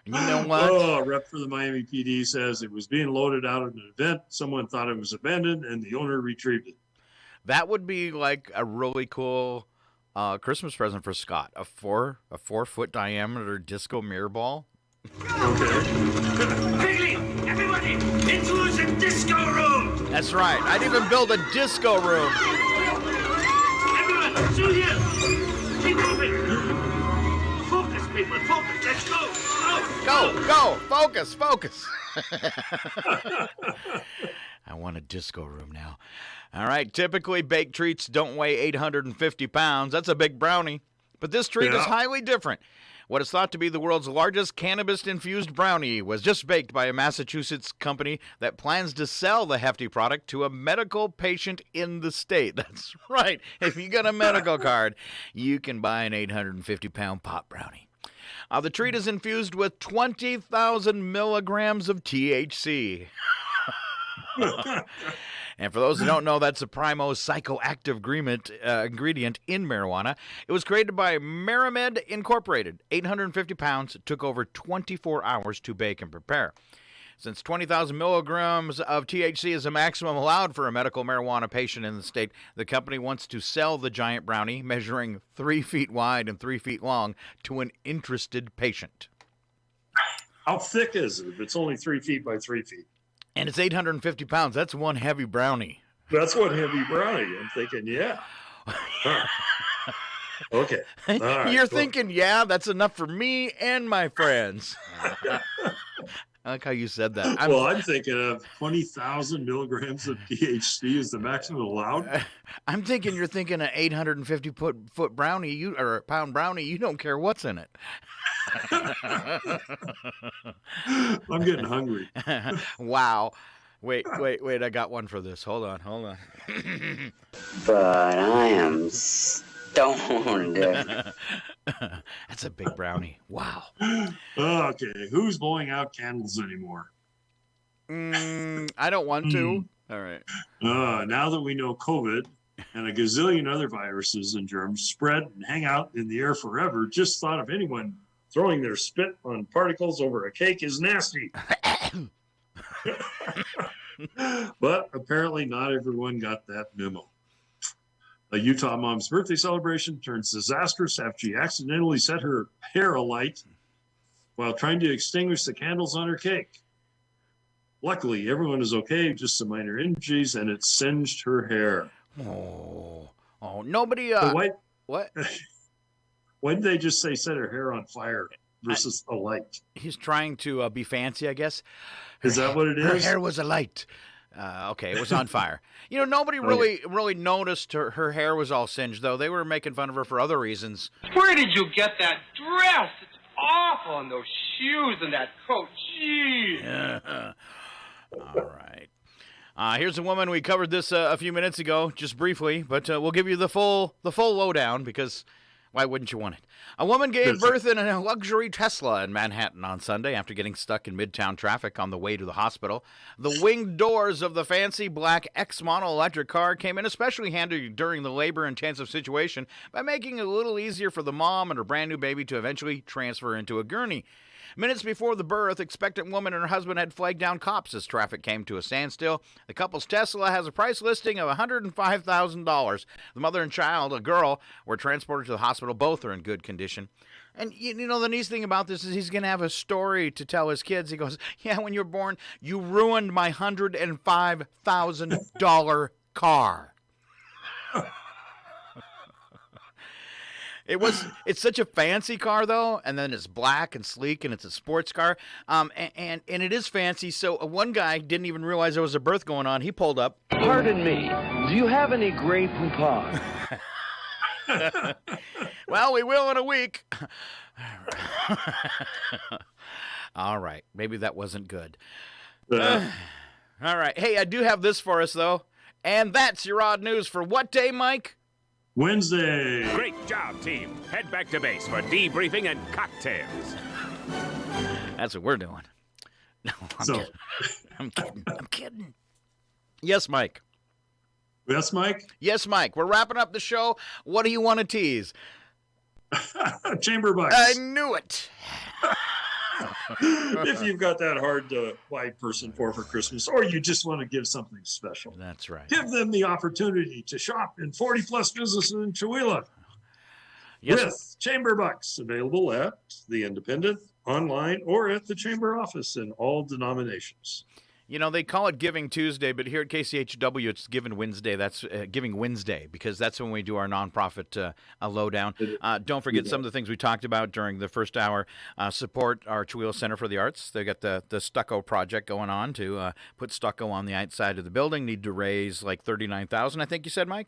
You know what? A rep for the Miami PD says it was being loaded out at an event. Someone thought it was abandoned, and the owner retrieved it. That would be like a really cool Christmas present for Scott. A 4-foot diameter disco mirror ball. Okay. Quickly, everybody, into the disco room. That's right. I'd even build a disco room. Everyone, through here. Keep moving. Focus, people. Focus. Let's go. Go. Focus. I want a disco room now. All right, typically baked treats don't weigh 850 pounds. That's a big brownie. But this treat is highly different. What is thought to be the world's largest cannabis-infused brownie was just baked by a Massachusetts company that plans to sell the hefty product to a medical patient in the state. That's right. If you got a medical card, you can buy an 850-pound pot brownie. The treat is infused with 20,000 milligrams of THC. And for those who don't know, that's a primo psychoactive ingredient in marijuana. It was created by Maramed Incorporated. 850 pounds. It took over 24 hours to bake and prepare. Since 20,000 milligrams of THC is the maximum allowed for a medical marijuana patient in the state, the company wants to sell the giant brownie, measuring 3 feet wide and 3 feet long, to an interested patient. How thick is it if it's only 3 feet by 3 feet? And it's 850 pounds. That's one heavy brownie. That's one heavy brownie. I'm thinking, yeah. Huh. Okay. All right. You're thinking, yeah, that's enough for me and my friends. I like how you said that. I'm thinking of 20,000 milligrams of THC is the maximum allowed. I'm thinking you're thinking an 850 foot brownie, or a pound brownie. You don't care what's in it. I'm getting hungry. Wow. Wait. I got one for this. Hold on. But I am stoned. That's a big brownie. Wow. Okay. Who's blowing out candles anymore? I don't want to. All right. Now that we know COVID and a gazillion other viruses and germs spread and hang out in the air forever, just thought of anyone throwing their spit on particles over a cake is nasty. But apparently not everyone got that memo. A Utah mom's birthday celebration turns disastrous after she accidentally set her hair alight while trying to extinguish the candles on her cake. Luckily, everyone is okay, just some minor injuries, and it singed her hair. Oh, nobody... What? Why did they just say set her hair on fire versus a light? He's trying to be fancy, I guess. Is that what it is? Her hair was alight. Okay, it was on fire. Nobody really noticed her hair was all singed, though. They were making fun of her for other reasons. Where did you get that dress? It's awful, and those shoes and that coat. Jeez. All right. Here's a woman. We covered this a few minutes ago, just briefly, but we'll give you the full lowdown because why wouldn't you want it? A woman gave birth in a luxury Tesla in Manhattan on Sunday after getting stuck in midtown traffic on the way to the hospital. The winged doors of the fancy black X-model electric car came in especially handy during the labor-intensive situation by making it a little easier for the mom and her brand-new baby to eventually transfer into a gurney. Minutes before the birth, expectant woman and her husband had flagged down cops as traffic came to a standstill. The couple's Tesla has a price listing of $105,000. The mother and child, a girl, were transported to the hospital. Both are in good condition. And, the nice thing about this is he's going to have a story to tell his kids. He goes, yeah, when you were born, you ruined my $105,000 car. It's such a fancy car, though, and then it's black and sleek, and it's a sports car, and it is fancy, so one guy didn't even realize there was a birth going on. He pulled up. Pardon me, do you have any Grey Poupon? Well, we will in a week. All right, maybe that wasn't good. All right, hey, I do have this for us, though, and that's your odd news for what day, Mike? Wednesday. Great job, team. Head back to base for debriefing and cocktails. That's what we're doing. No, I'm kidding. Yes, Mike. Yes, Mike? Yes, Mike. We're wrapping up the show. What do you want to tease? Chamber bucks. I knew it. If you've got that hard to buy person for Christmas, or you just want to give something special. That's right. Give them the opportunity to shop in 40-plus businesses in Chihuahua. Yes. With Chamber Bucks, available at The Independent, online, or at the Chamber office in all denominations. You know, they call it Giving Tuesday, but here at KCHW, it's Giving Wednesday. That's Giving Wednesday, because that's when we do our nonprofit lowdown. Don't forget some of the things we talked about during the first hour. Support our Chihuahua Center for the Arts. They got the stucco project going on to put stucco on the outside of the building. Need to raise like $39,000, I think you said, Mike?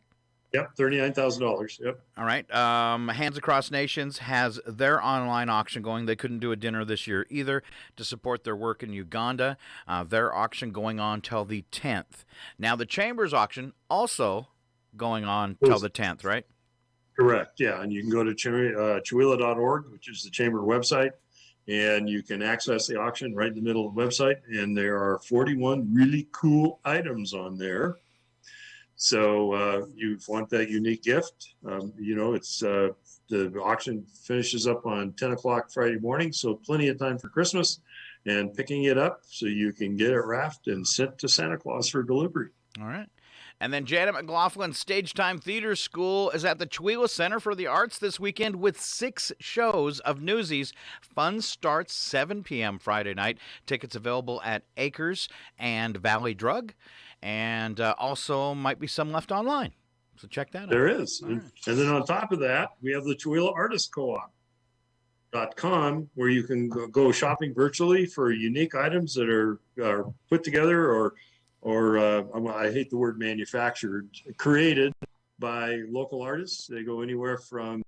Yep, $39,000. Yep. All right. Hands Across Nations has their online auction going. They couldn't do a dinner this year either to support their work in Uganda. Their auction going on till the 10th. Now, the Chamber's auction also going on till the 10th, right? Correct, yeah. And you can go to chihuahua.org, which is the Chamber website, and you can access the auction right in the middle of the website. And there are 41 really cool items on there. So you want that unique gift. It's the auction finishes up on 10 o'clock Friday morning, so plenty of time for Christmas and picking it up so you can get it wrapped and sent to Santa Claus for delivery. All right. And then Janet McLaughlin Stage Time Theater School is at the Chihuahua Center for the Arts this weekend with 6 shows of Newsies. Fun starts 7 p.m. Friday night. Tickets available at Acres and Valley Drug. And also might be some left online. So check that out. There is. Right. And then on top of that, we have the Chihuahua Artist Co-op.com, where you can go shopping virtually for unique items that are put together or I hate the word manufactured, created by local artists. They go anywhere from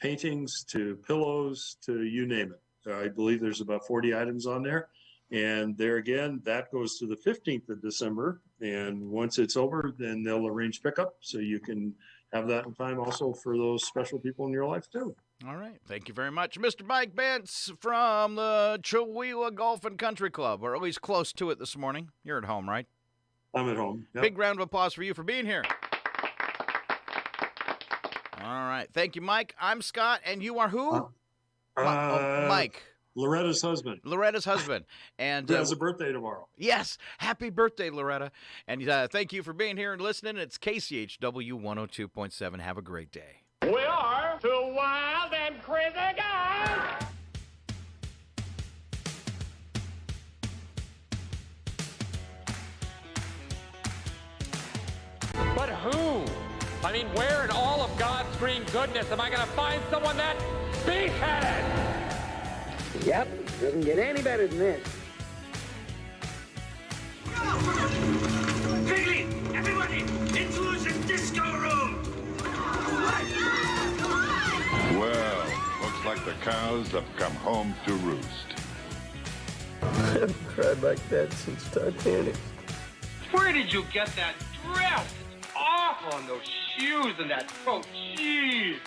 paintings to pillows to you name it. I believe there's about 40 items on there. And there again, that goes to the 15th of December. And once it's over, then they'll arrange pickup. So you can have that in time also for those special people in your life, too. All right. Thank you very much, Mr. Mike Bentz from the Chihuahua Golf and Country Club, or at least close to it this morning. You're at home, right? I'm at home. Yep. Big round of applause for you for being here. All right. Thank you, Mike. I'm Scott, and you are who? Mike. Loretta's husband. And he has a birthday tomorrow. Yes. Happy birthday, Loretta. And thank you for being here and listening. It's KCHW 102.7. Have a great day. We are two wild and crazy guys. But who? I mean, where in all of God's green goodness am I going to find someone that beefheaded? Yep, doesn't get any better than this. Quickly, everybody, into the disco room! Well, looks like the cows have come home to roost. I haven't cried like that since Titanic. Where did you get that dress? It's awful on those shoes and that coat. Jeez.